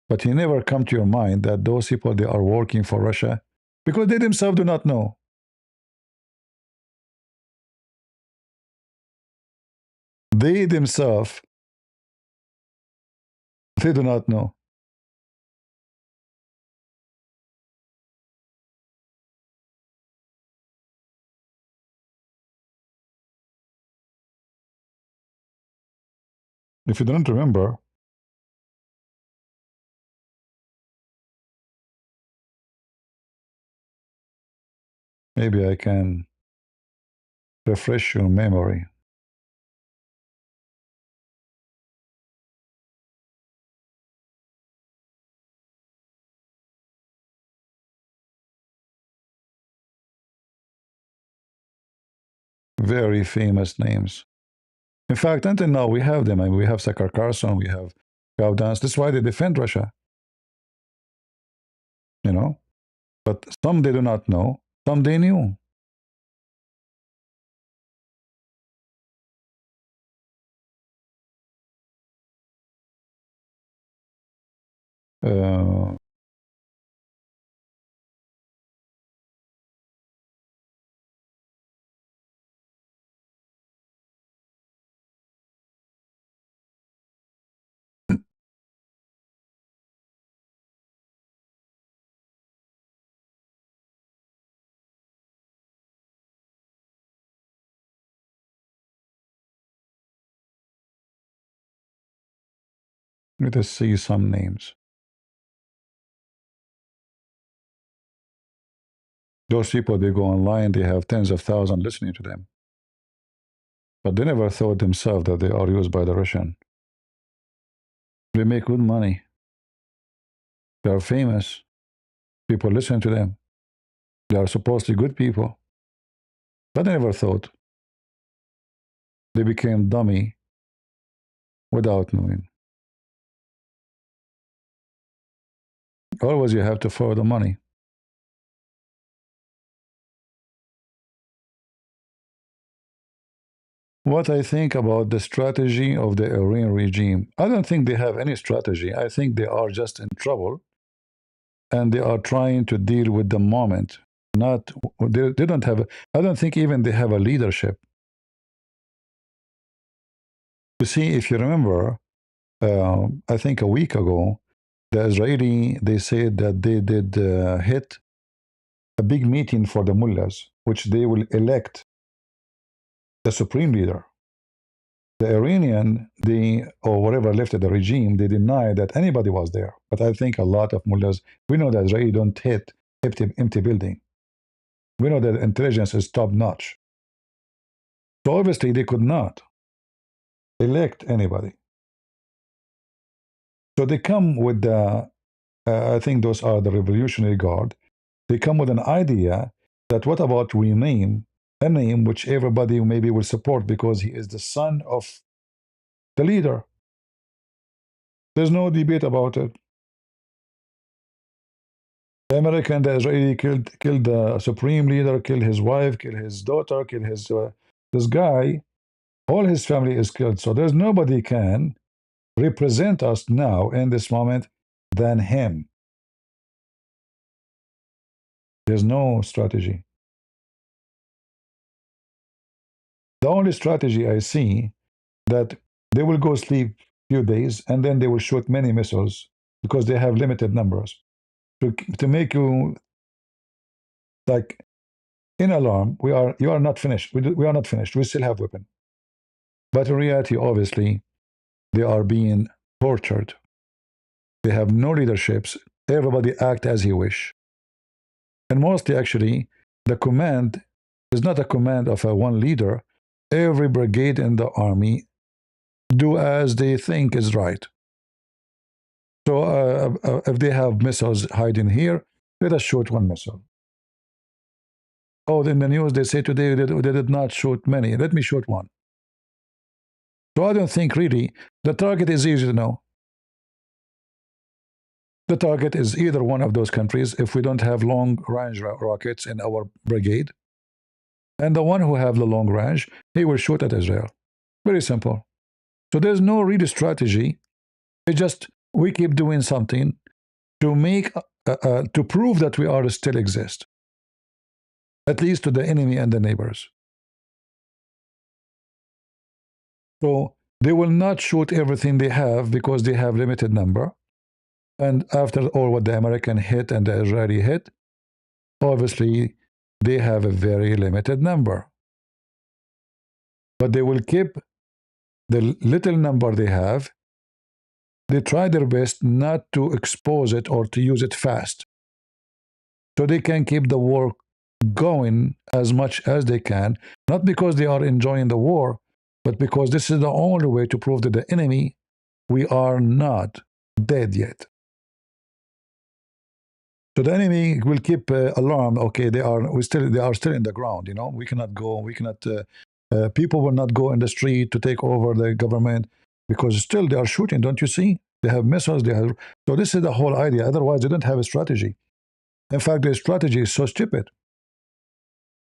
But it never come to your mind that those people, they are working for Russia because they themselves do not know. They themselves, they do not know. If you don't remember, maybe I can refresh your memory. Very famous names. In fact, until now, we have them. I mean, we have Sakar Carson, we have Gaudenz. That's why they defend Russia. You know? But some they do not know, some they knew. Uh, let us see some names. Those people, they go online, they have tens of thousands listening to them. But they never thought themselves that they are used by the Russian. They make good money. They are famous. People listen to them. They are supposedly good people. But they never thought. They became dummy without knowing. Always you have to follow the money. What I think about the strategy of the Iranian regime, I don't think they have any strategy. I think they are just in trouble and they are trying to deal with the moment. Not, they don't have, I don't think even they have a leadership. You see, if you remember, I think a week ago, the Israeli, they said that they did hit a big meeting for the mullahs, which they will elect the supreme leader. The Iranian, they, or whatever left of the regime, they deny that anybody was there. But I think a lot of mullahs, we know that Israeli don't hit empty building. We know that intelligence is top notch. So obviously they could not elect anybody. So they come with the, I think those are the Revolutionary Guard. They come with an idea that what about we name a name which everybody maybe will support because he is the son of the leader. There's no debate about it. The American, the Israeli killed the supreme leader, killed his wife, killed his daughter, killed his this guy. All his family is killed. So there's nobody can represent us now in this moment than him. There's no strategy. The only strategy I see that they will go sleep few days and then they will shoot many missiles because they have limited numbers to make you like in alarm. You are not finished. We are not finished. We still have weapon. But in reality, obviously, they are being tortured. They have no leaderships. Everybody act as he wish. And mostly, actually, the command is not a command of a one leader. Every brigade in the army do as they think is right. So if they have missiles hiding here, let us shoot one missile. Oh, in the news they say today they did not shoot many. Let me shoot one. So I don't think really the target is easy to know. The target is either one of those countries if we don't have long-range rockets in our brigade. And the one who have the long range, he will shoot at Israel. Very simple. So there's no real strategy. It's just we keep doing something to make to prove that we are still exist, at least to the enemy and the neighbors. So they will not shoot everything they have because they have limited number. And after all what the American hit and the Israeli hit, obviously they have a very limited number. But they will keep the little number they have. They try their best not to expose it or to use it fast. So they can keep the war going as much as they can, not because they are enjoying the war, but because this is the only way to prove to the enemy we are not dead yet. So the enemy will keep alarm. Okay, they are still in the ground. You know, we cannot go. We cannot. People will not go in the street to take over the government because still they are shooting. Don't you see? They have missiles. They have. So this is the whole idea. Otherwise, they don't have a strategy. In fact, their strategy is so stupid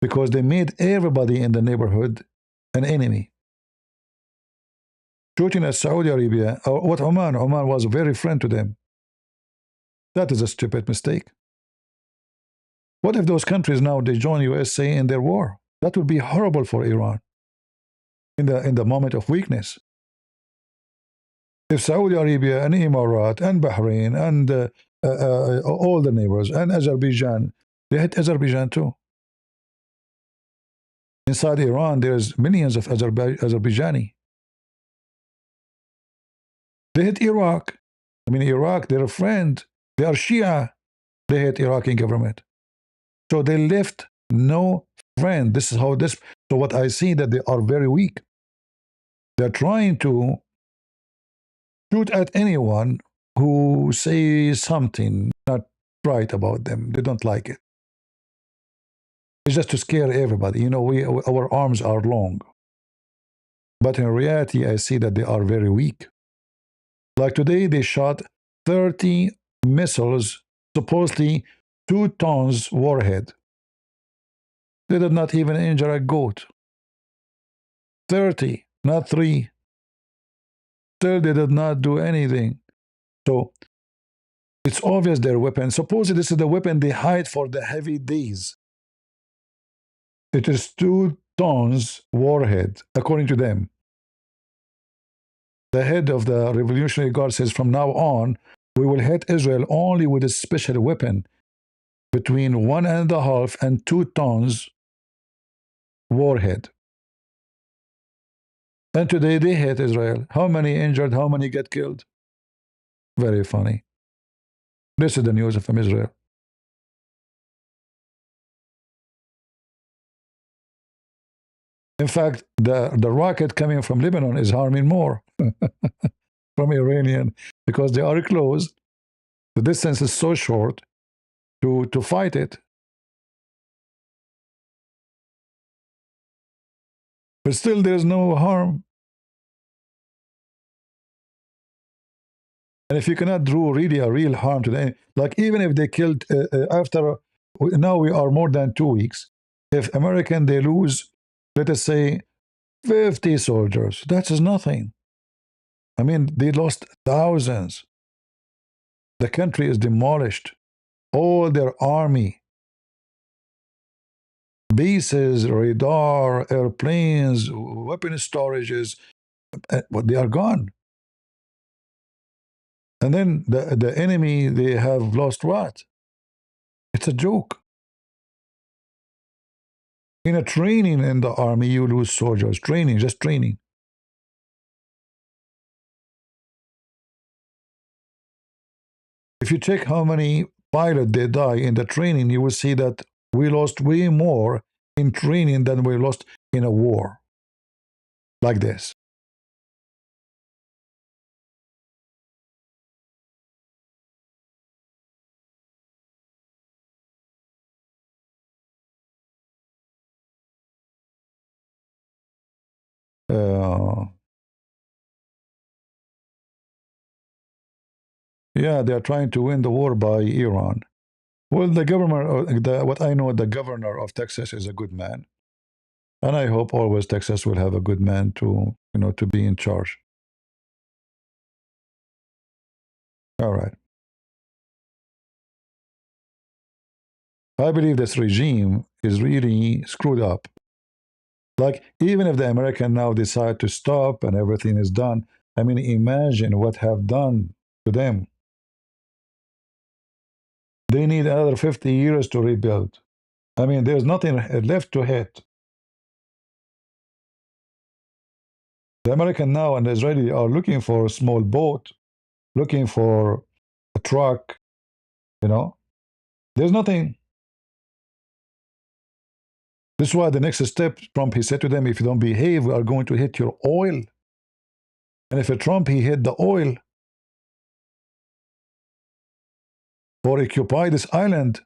because they made everybody in the neighborhood an enemy. Shooting at Saudi Arabia or what Oman. Oman was a very friend to them. That is a stupid mistake. What if those countries now they join USA in their war? That would be horrible for Iran in the moment of weakness. If Saudi Arabia and Emirat and Bahrain and all the neighbors and Azerbaijan, they hit Azerbaijan too. Inside Iran, there's millions of Azerbaijani. They hit Iraq. I mean, Iraq, they're a friend. They are Shia. They hit Iraqi government. So they left no friend. This is how this. So what I see that they are very weak. They're trying to shoot at anyone who says something not right about them. They don't like it. It's just to scare everybody. You know, our arms are long. But in reality, I see that they are very weak. Like today, they shot 30 missiles, supposedly 2 tons warhead. They did not even injure a goat. 30, not 3. Still, they did not do anything. So it's obvious their weapon. Supposedly, this is the weapon they hide for the heavy days. It is 2 tons warhead, according to them. the head of the Revolutionary Guard says, from now on, we will hit Israel only with a special weapon between 1.5 and 2 tons warhead. And today they hit Israel. How many injured? How many get killed? Very funny. This is the news from Israel. In fact, the rocket coming from Lebanon is harming more from Iranian because they are close. The distance is so short to fight it. But still, there's no harm. And if you cannot do really a real harm to them, like even if they killed after, now we are more than 2 weeks. If American, they lose, let us say, 50 soldiers, that is nothing. I mean, they lost thousands. The country is demolished. All their army, bases, radar, airplanes, weapon storages, but they are gone. And then the enemy, they have lost what? It's a joke. In a training in the army, you lose soldiers. Training, just training. If you check how many pilots they die in the training, you will see that we lost way more in training than we lost in a war like this. Yeah, they are trying to win the war by Iran. Well, the government, what I know, the governor of Texas is a good man, and I hope always Texas will have a good man to, to be in charge. All right. I believe this regime is really screwed up. Like, even if the American now decide to stop and everything is done, I mean, imagine what have done to them. They need another 50 years to rebuild. I mean, there's nothing left to hit. The American now and the Israeli are looking for a small boat, looking for a truck, There's nothing. This is why the next step, Trump, he said to them, if you don't behave, we are going to hit your oil. And if Trump, he hit the oil or occupy this island,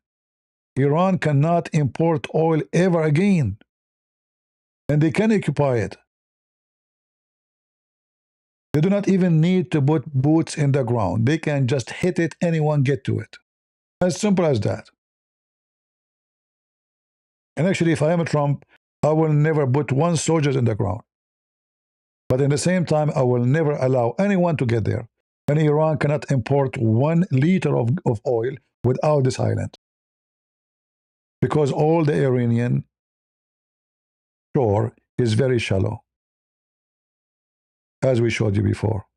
Iran cannot import oil ever again. And they can occupy it. They do not even need to put boots in the ground. They can just hit it, anyone get to it. As simple as that. And actually, if I am a Trump, I will never put one soldier in the ground. But in the same time, I will never allow anyone to get there. And Iran cannot import 1 liter of oil without this island. Because all the Iranian shore is very shallow, as we showed you before.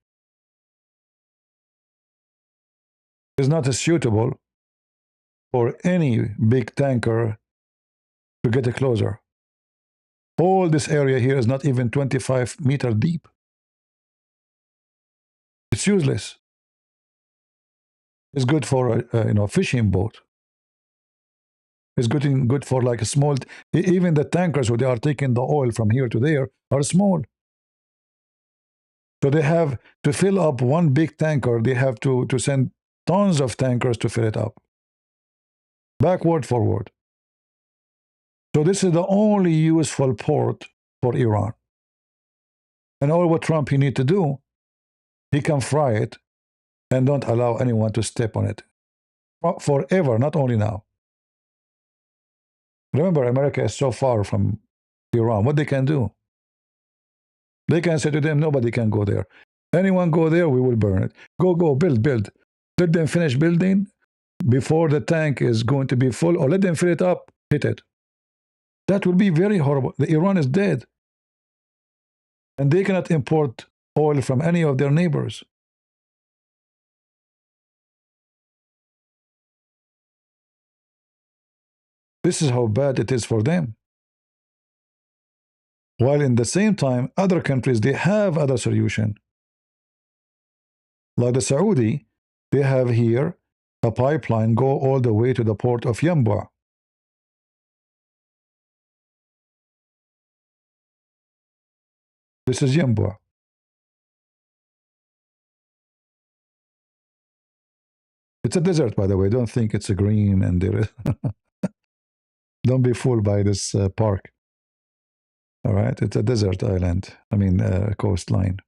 It's not suitable for any big tanker to get closer. All this area here is not even 25 meters deep. It's useless. It's good for a fishing boat. It's good for like a small. Even the tankers where they are taking the oil from here to there are small. So they have to fill up one big tanker. They have to send tons of tankers to fill it up. Backward, forward. So this is the only useful port for Iran. And all what Trump he need to do, he can fry it and don't allow anyone to step on it. Forever, not only now. Remember, America is so far from Iran. What they can do? They can say to them, nobody can go there. Anyone go there, we will burn it. Go, build. Let them finish building before the tank is going to be full, or let them fill it up, hit it. That will be very horrible. Iran is dead. And they cannot import oil from any of their neighbors. This is how bad it is for them. While in the same time, other countries, they have other solution. Like the Saudi, they have here a pipeline go all the way to the port of Yanbu. This is Yanbu. It's a desert, by the way. Don't think it's a green and there is. Don't be fooled by this park. All right, it's a desert island. I mean, coastline.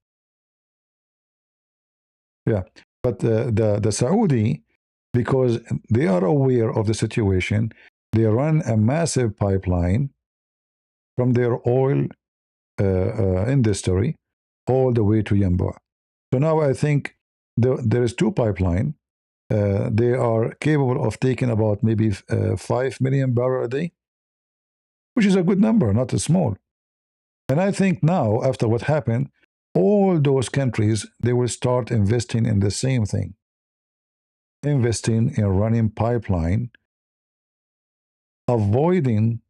Yeah, but the Saudi, because they are aware of the situation, they run a massive pipeline from their oil industry all the way to Yanbu. So now I think there is two pipeline. They are capable of taking about maybe 5 million barrels a day, which is a good number, not a small. And I think now, after what happened, all those countries, they will start investing in the same thing. Investing in running pipeline, avoiding.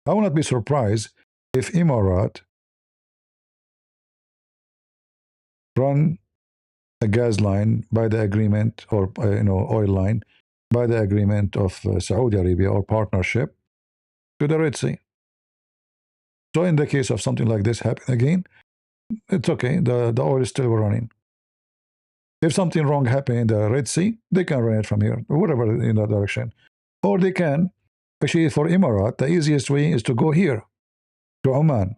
I will not be surprised if Emirates run a gas line by the agreement, or oil line by the agreement of Saudi Arabia or partnership to the Red Sea. So in the case of something like this happen again, it's okay. The oil is still running. If something wrong happened in the Red Sea, they can run it from here, whatever in that direction. Or they can, actually for Emirates, the easiest way is to go here, to Oman.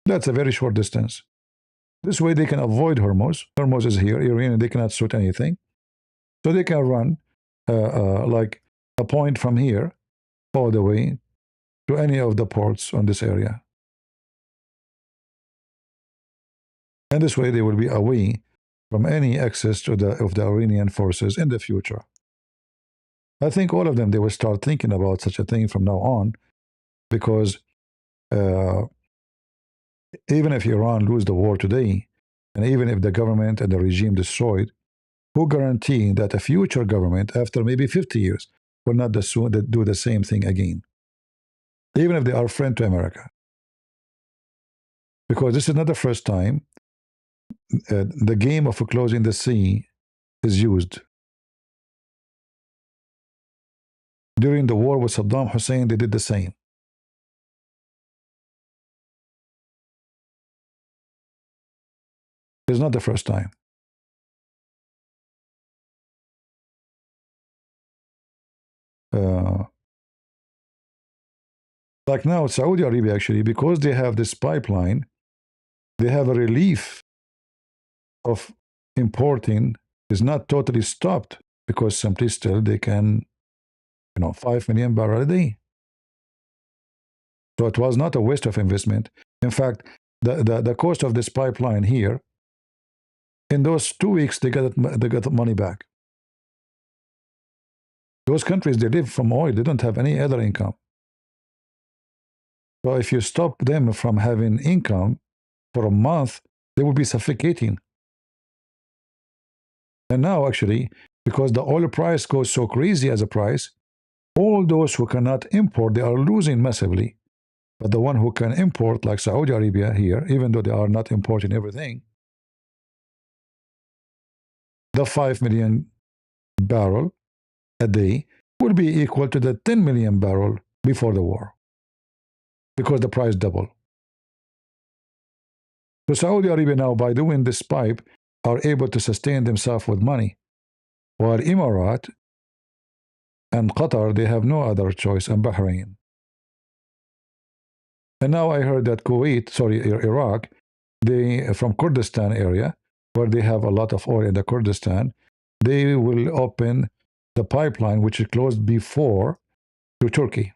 That's a very short distance. This way they can avoid Hormuz. Hormuz is here, Iranian, they cannot shoot anything. So they can run like a point from here all the way to any of the ports on this area. And this way they will be away from any access to of the Iranian forces in the future. I think all of them, they will start thinking about such a thing from now on, because even if Iran lose the war today, and even if the government and the regime destroyed, who guarantee that a future government, after maybe 50 years, will not do the same thing again? Even if they are friend to America. Because this is not the first time the game of closing the sea is used. During the war with Saddam Hussein, they did the same. It's not the first time. Like now, Saudi Arabia, actually, because they have this pipeline, they have a relief of importing is not totally stopped, because simply still they can, 5 million barrels a day. So it was not a waste of investment. In fact, the cost of this pipeline here, in those 2 weeks, they got the money back. Those countries, they live from oil. They don't have any other income. So if you stop them from having income for a month, they will be suffocating. And now, actually, because the oil price goes so crazy as a price, all those who cannot import, they are losing massively. But the one who can import, like Saudi Arabia here, even though they are not importing everything, the 5 million barrel a day will be equal to the 10 million barrel before the war, because the price double. So Saudi Arabia now, by doing this pipe, are able to sustain themselves with money, while Emirates and Qatar, they have no other choice, and Bahrain. And now I heard that Iraq, they, from Kurdistan area, where they have a lot of oil in the Kurdistan, they will open the pipeline, which is closed before, to Turkey.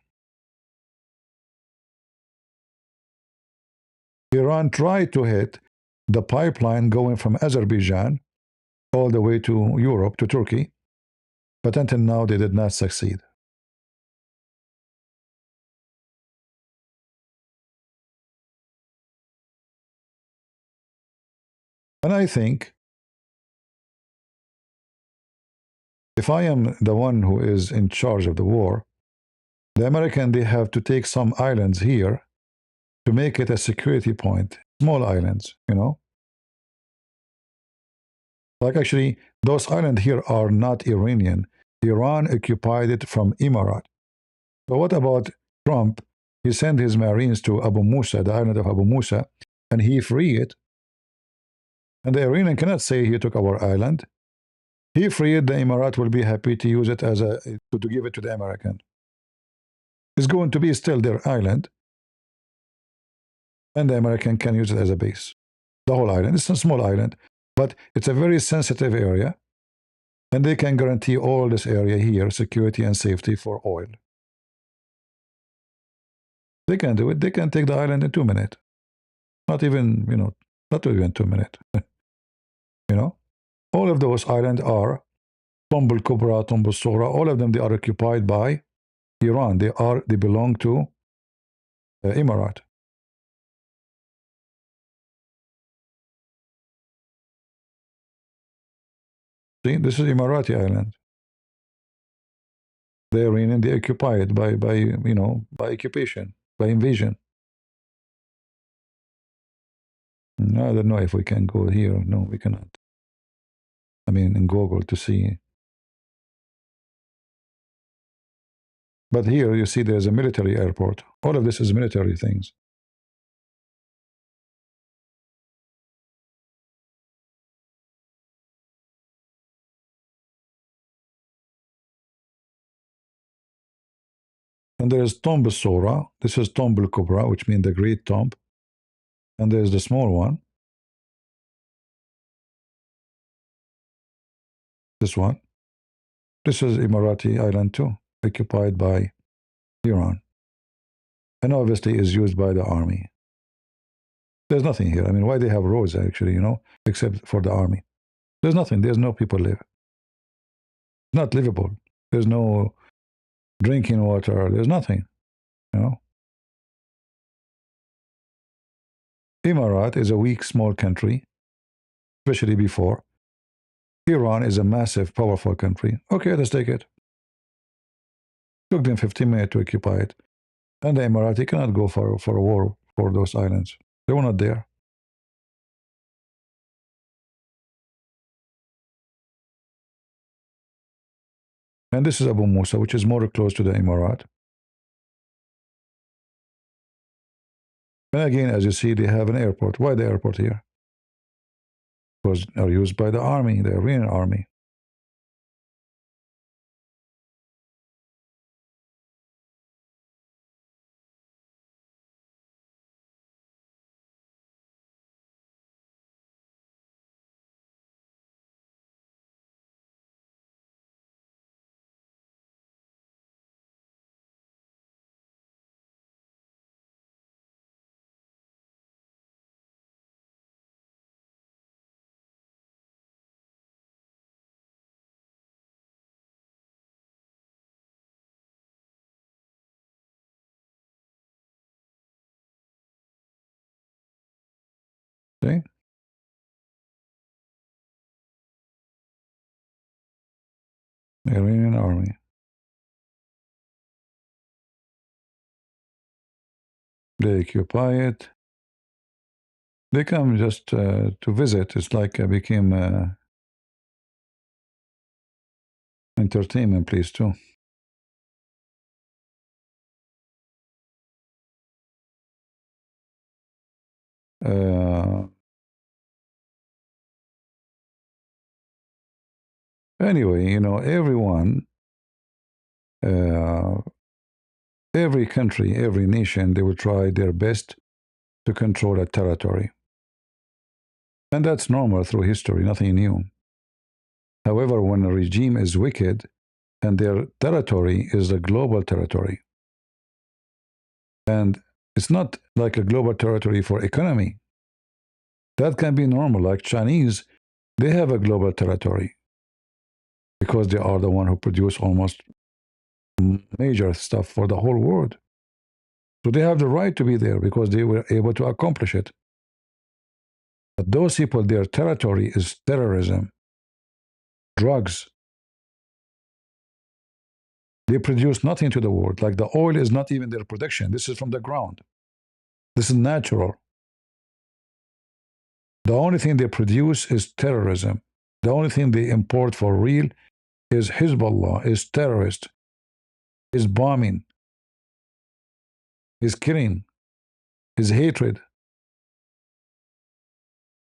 Iran tried to hit the pipeline going from Azerbaijan all the way to Europe, to Turkey, but until now they did not succeed. And I think if I am the one who is in charge of the war, the American, they have to take some islands here to make it a security point. Small islands, you know. Like actually, those islands here are not Iranian. Iran occupied it from Emirat. So what about Trump? He sent his Marines to Abu Musa, the island of Abu Musa, and he freed it. And the Iranian cannot say he took our island. He freed, the Emirat will be happy to use it as to give it to the American. It's going to be still their island, and the American can use it as a base. The whole island. It's a small island, but it's a very sensitive area, and they can guarantee all this area here, security and safety for oil. They can do it. They can take the island in 2 minutes. Not even, not even 2 minutes. All of those islands are Tombul Kubra, Tombul Sora, all of them, they are occupied by Iran. They belong to Emirat. See, this is Emirati island. The Iranian, they occupy it by occupation, by invasion. I don't know if we can go here. No, we cannot. I mean, in Google to see. But here you see there's a military airport. All of this is military things. And there is Tomb Sora. This is Tomb Kubra, which means the great tomb. And there's the small one. This one. This is Emirati island too, occupied by Iran. And obviously is used by the army. There's nothing here. I mean, why they have roads actually, except for the army. There's nothing. There's no people live. It's not livable. There's no drinking water. There's nothing, Emirat is a weak, small country, especially before. Iran is a massive, powerful country. Okay, let's take it. Took them 15 minutes to occupy it. And the Emirati cannot go for a war for those islands. They were not there. And this is Abu Musa, which is more close to the Emirat. And again, as you see, they have an airport. Why the airport here? Because they are used by the army, the Iranian army. See? The Iranian army. They occupy it. They come just to visit. It's like became entertainment place too. Anyway, everyone, every country, every nation, they will try their best to control a territory. And that's normal through history, nothing new. However, when a regime is wicked and their territory is a global territory, and it's not like a global territory for economy, that can be normal. Like Chinese, they have a global territory because they are the one who produce almost major stuff for the whole world. So they have the right to be there because they were able to accomplish it. But those people, their territory is terrorism, drugs. They produce nothing to the world. Like the oil is not even their production. This is from the ground. This is natural. The only thing they produce is terrorism. The only thing they import for real is Hezbollah, is terrorist, is bombing, is killing, is hatred.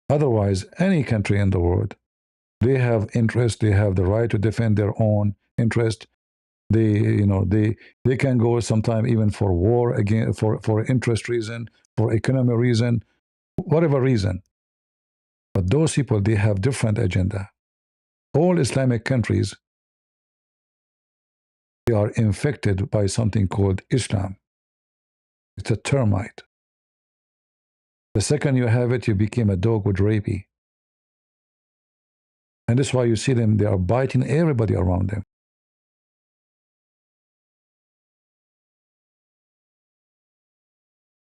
Otherwise, any country in the world, they have interest, they have the right to defend their own interest. They can go sometime even for war again, for interest reason, for economic reason, whatever reason. But those people, they have different agenda. All Islamic countries, they are infected by something called Islam. It's a termite. The second you have it, you became a dog with rabies. And that's why you see them, they are biting everybody around them.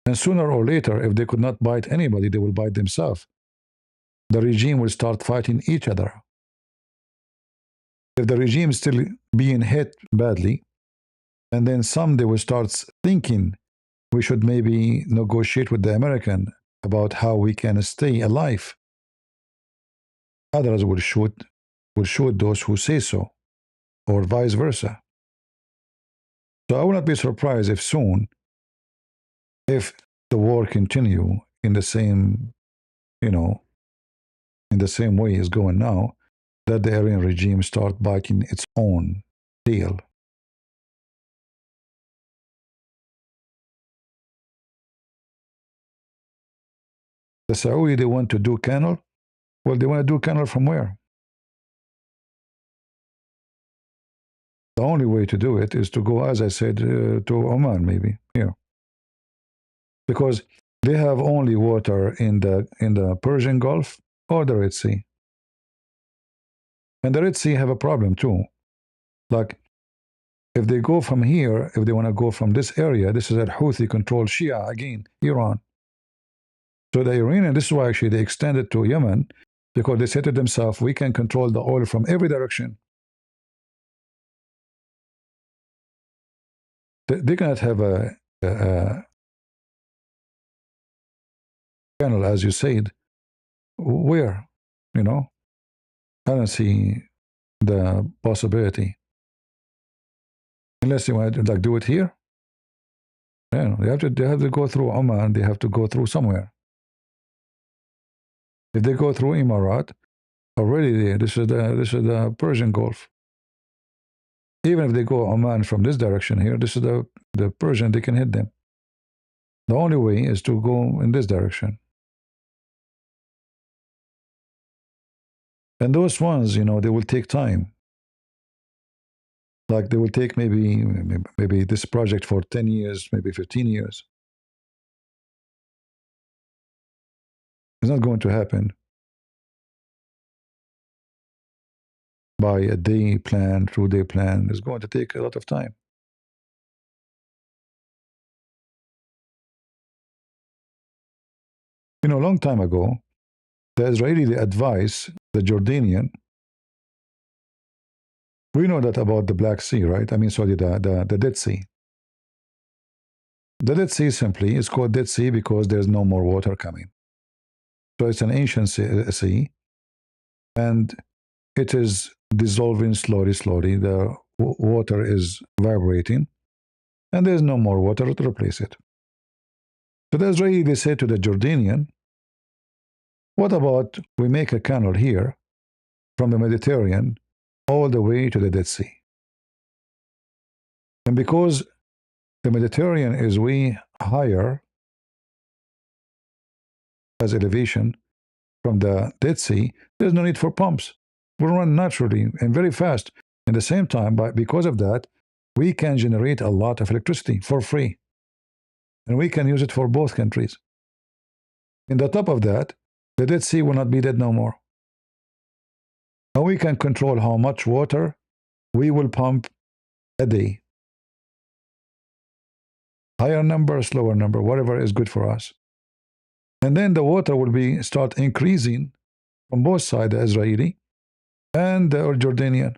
And sooner or later, if they could not bite anybody, they will bite themselves. The regime will start fighting each other. If the regime is still being hit badly, and then someday will start thinking we should maybe negotiate with the American about how we can stay alive. Others will shoot those who say so, or vice versa. So I will not be surprised if soon, if the war continue in the same, in the same way it's going now, that the Iranian regime start biting its own tail. The Saudi, they want to do canal. Well, they want to do canal from where? The only way to do it is to go, as I said, to Oman, maybe here, because they have only water in the Persian Gulf or the Red Sea, and the Red Sea have a problem too. Like, if they go from here, if they want to go from this area, this is a Houthi-controlled Shia again, Iran. So the Iranian, this is why actually they extended to Yemen, because they said to themselves, we can control the oil from every direction. They cannot have a canal, as you said. Where? I don't see the possibility. Unless you want to do it here. They have to go through Oman, they have to go through somewhere. If they go through Emirat, already this is the Persian Gulf. Even if they go Oman from this direction here, this is the Persian, they can hit them. The only way is to go in this direction. And those ones, they will take time. Like they will take maybe this project for 10 years, maybe 15 years. It's not going to happen by a day plan, 2-day plan. It's going to take a lot of time. A long time ago, the Israeli, they advised the Jordanian. We know that about the Black Sea, right? I mean, sorry, the Dead Sea. The Dead Sea simply is called Dead Sea because there's no more water coming. So it's an ancient sea, and it is dissolving slowly. The water is vibrating, and there's no more water to replace it. So the Israeli, they said to the Jordanian, what about we make a canal here from the Mediterranean all the way to the Dead Sea? And because the Mediterranean is way higher as elevation from the Dead Sea, there's no need for pumps. We'll run naturally and very fast. At the same time, because of that, we can generate a lot of electricity for free. And we can use it for both countries. In the top of that, the Dead Sea will not be dead no more. And we can control how much water we will pump a day. Higher number, slower number, whatever is good for us. And then the water will be start increasing from both sides, the Israeli and the Jordanian,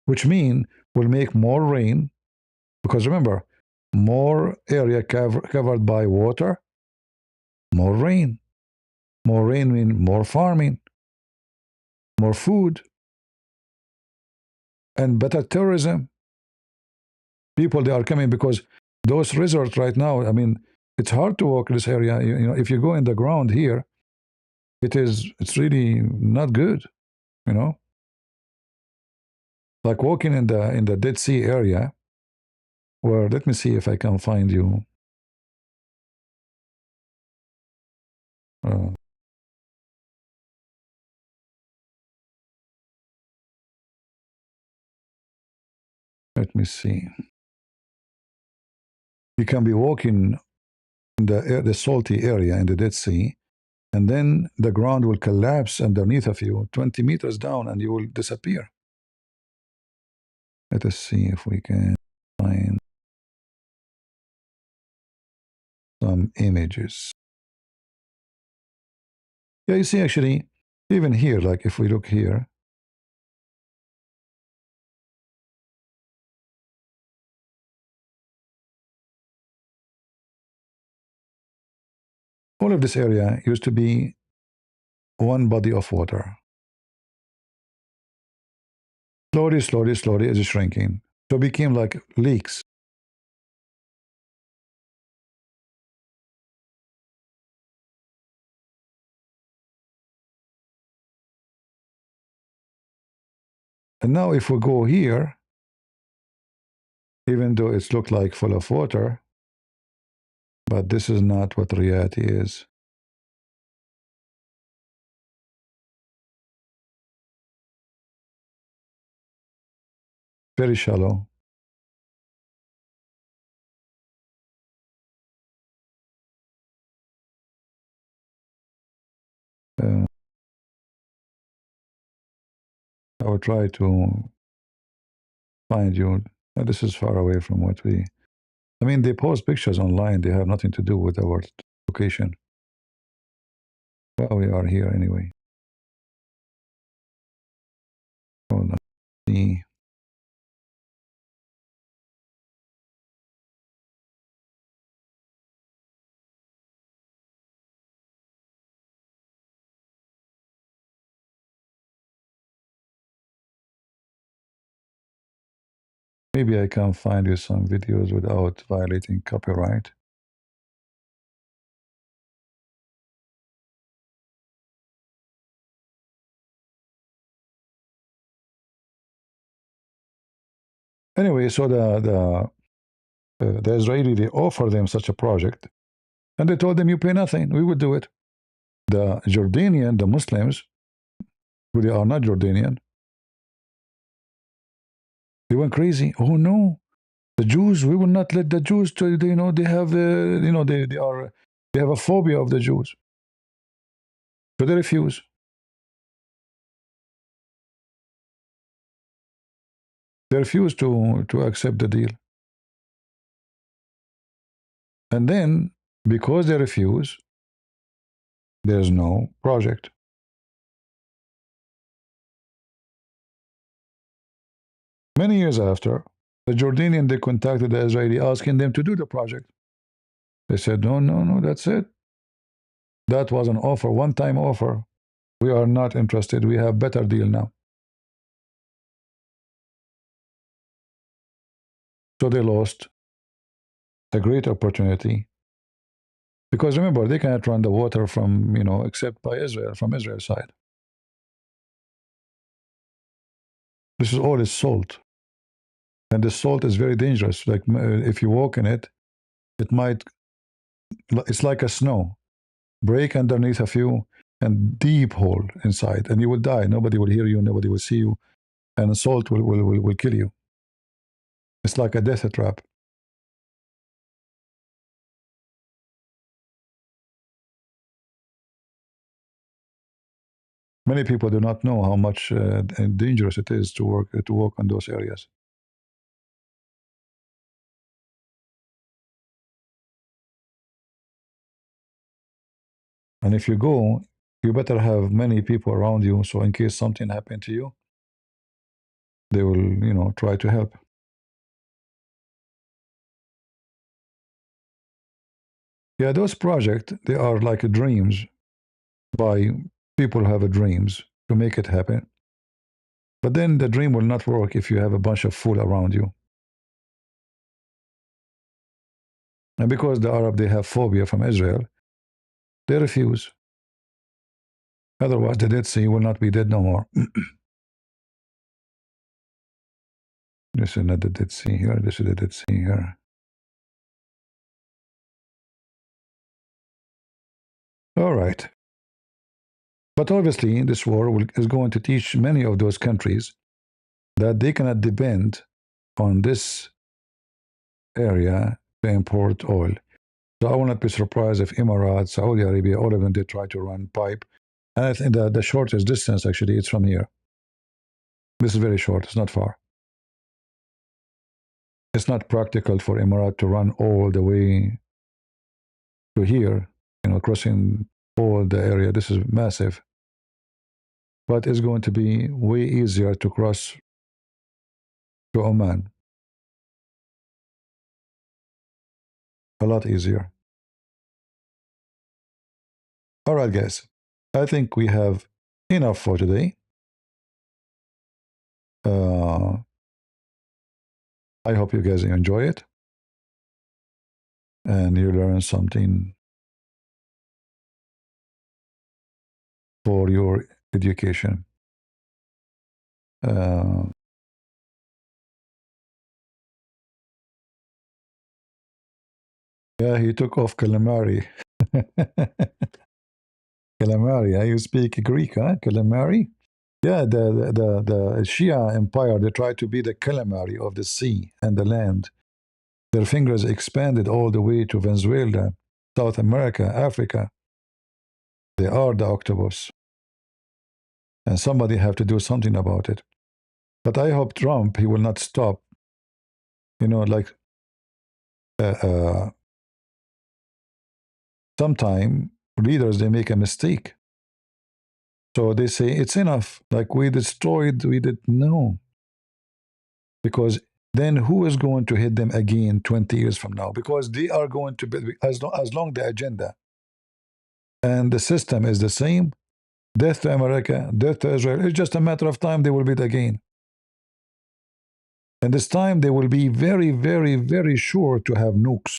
which mean will make more rain, because remember, more area covered by water, more rain. More rain means more farming, more food, and better tourism. People, they are coming because those resorts right now, I mean, it's hard to walk this area. You know, if you go in the ground here, it's really not good, you know. Like walking in the Dead Sea area, where, let me see if I can find you. Uh, let me see. You can be walking in the salty area in the Dead Sea, and then the ground will collapse underneath of you 20 meters down, and you will disappear. Let us see if we can find some images. Yeah, you see, actually, even here, like if we look here, all of this area used to be one body of water. Slowly, slowly, slowly, it's shrinking. So it became like lakes. And now if we go here, even though it's looked like full of water, but this is not what reality is. Very shallow. Uh, I will try to find you. This is far away from what we. I mean, they post pictures online. They have nothing to do with our location. Well, we are here anyway. Hold on. See. Maybe I can find you some videos without violating copyright. Anyway, so the Israeli, they offer them such a project, and they told them, you pay nothing, we would do it. The Jordanian, the Muslims, who they are not Jordanian, they went crazy. Oh no, the Jews, we will not let the Jews to, you know, they have, you know, they have a phobia of the Jews. So they refuse. They refuse to accept the deal. And then, because they refuse, there's no project. Many years after, the Jordanian, they contacted the Israeli asking them to do the project. They said, no, no, no, that's it. That was an offer, one-time offer. We are not interested. We have better deal now. So they lost a great opportunity. Because remember, they cannot run the water from, you know, except by Israel, from Israel's side. This is all is salt. And the salt is very dangerous. Like if you walk in it, it might, it's like a snow. Break underneath of you and deep hole inside, and you will die. Nobody will hear you, nobody will see you, and salt will kill you. It's like a death trap. Many people do not know how much dangerous it is to walk on those areas. And if you go, you better have many people around you, so in case something happened to you, they will, try to help. Yeah, those projects, they are like dreams by people who have dreams to make it happen. But then the dream will not work if you have a bunch of fool around you. And because the Arab, they have phobia from Israel, they refuse. Otherwise, the Dead Sea will not be dead no more. This is not the Dead Sea here. This is the Dead Sea here. All right. But obviously, this war is going to teach many of those countries that they cannot depend on this area to import oil. So I will not be surprised if Emirates, Saudi Arabia, all of them, they try to run pipe. And I think that the shortest distance, actually, it's from here. This is very short. It's not far. It's not practical for Emirates to run all the way to here, crossing all the area. This is massive. But it's going to be way easier to cross to Oman. A lot easier. All right, guys. I think we have enough for today. I hope you guys enjoy it and you learn something for your education. Yeah, he took off calamari. Calamari, you speak Greek, huh? Calamari? Yeah, the Shia empire, they tried to be the calamari of the sea and the land. Their fingers expanded all the way to Venezuela, South America, Africa. They are the octopus. And somebody have to do something about it. But I hope Trump, he will not stop. Like sometime leaders, they make a mistake. So they say, it's enough. Like we did. No. Because then who is going to hit them again 20 years from now? Because they are going to be, as long the agenda and the system is the same, death to America, death to Israel, it's just a matter of time they will beat again. And this time they will be very, very, very sure to have nukes.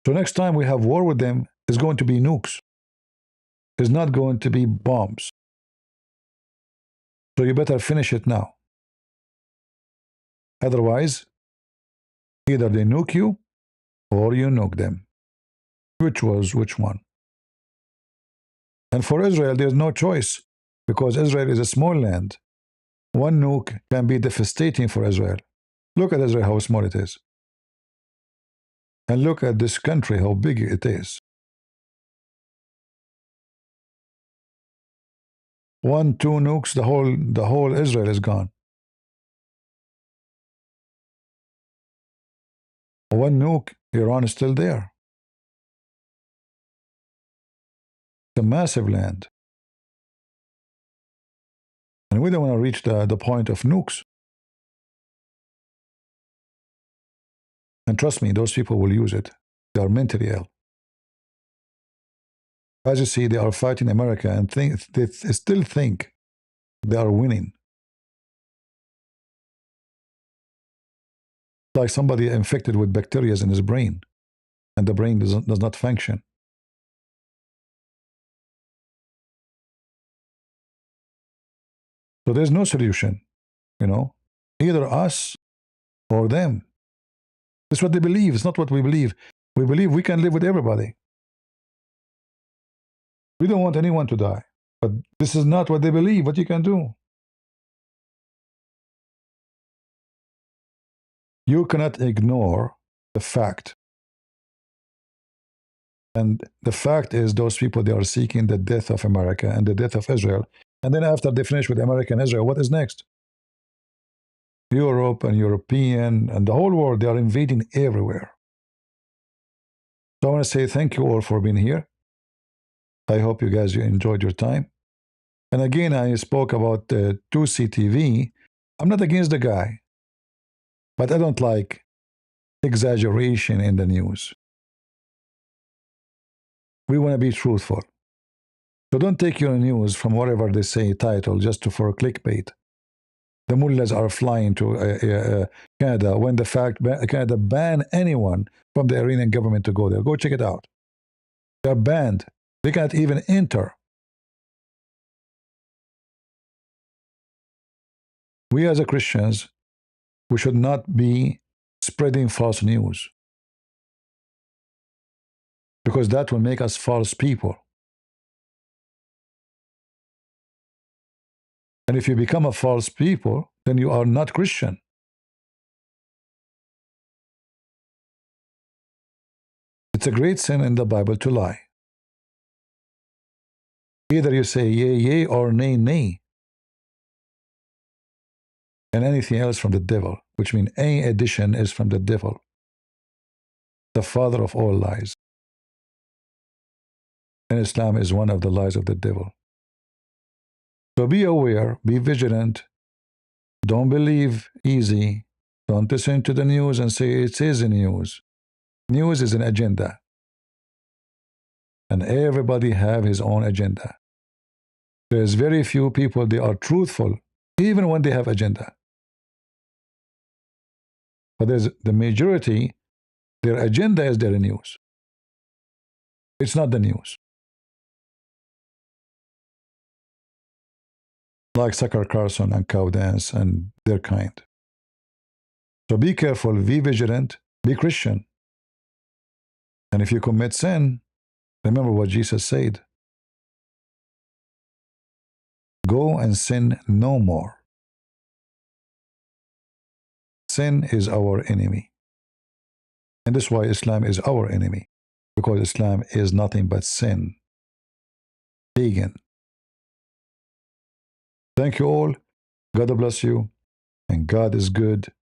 So next time we have war with them, it's going to be nukes. It's not going to be bombs. So you better finish it now. Otherwise, either they nuke you or you nuke them. Which one? And for Israel, there's no choice because Israel is a small land. One nuke can be devastating for Israel. Look at Israel, how small it is. And look at this country, how big it is. 1, 2 nukes, the whole Israel is gone. 1 nuke, Iran is still there. It's a massive land. And we don't want to reach the point of nukes. And trust me, those people will use it. They are mentally ill. As you see, they are fighting America and they still think they are winning. Like somebody infected with bacteria in his brain, and the brain does not function. So there's no solution, either us or them. That's what they believe. It's not what we believe. We believe we can live with everybody. We don't want anyone to die. But this is not what they believe, what you can do. You cannot ignore the fact. And the fact is those people, they are seeking the death of America and the death of Israel. And then after they finish with America and Israel, what is next? Europe and European and the whole world, they are invading everywhere. So I want to say thank you all for being here. I hope you guys enjoyed your time. And again, I spoke about 2CTV. I'm not against the guy, but I don't like exaggeration in the news. We want to be truthful. So don't take your news from whatever they say title just for clickbait. The mullahs are flying to Canada when the fact Canada banned anyone from the Iranian government to go there. Go check it out. They're banned. They can't even enter. We as a Christians, we should not be spreading false news because that will make us false people. And if you become a false people, then you are not Christian. It's a great sin in the Bible to lie. Either you say yea, yea, or nay, nay. And anything else from the devil, which means any addition is from the devil, the father of all lies. And Islam is one of the lies of the devil. So be aware, be vigilant. Don't believe easy. Don't listen to the news and say it is a news. News is an agenda. And everybody have his own agenda. There's very few people, they are truthful, even when they have agenda. But there's the majority, their agenda is their news. It's not the news. Like Tucker Carlson and Cowdance and their kind. So be careful, be vigilant, be Christian. And if you commit sin, remember what Jesus said. Go and sin no more. Sin is our enemy. And that's why Islam is our enemy. Because Islam is nothing but sin. Pagan. Thank you all. God bless you. And God is good.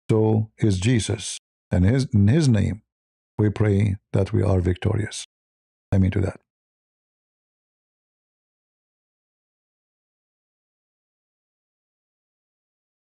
So is Jesus. And in his name, we pray that we are victorious. Amen to that.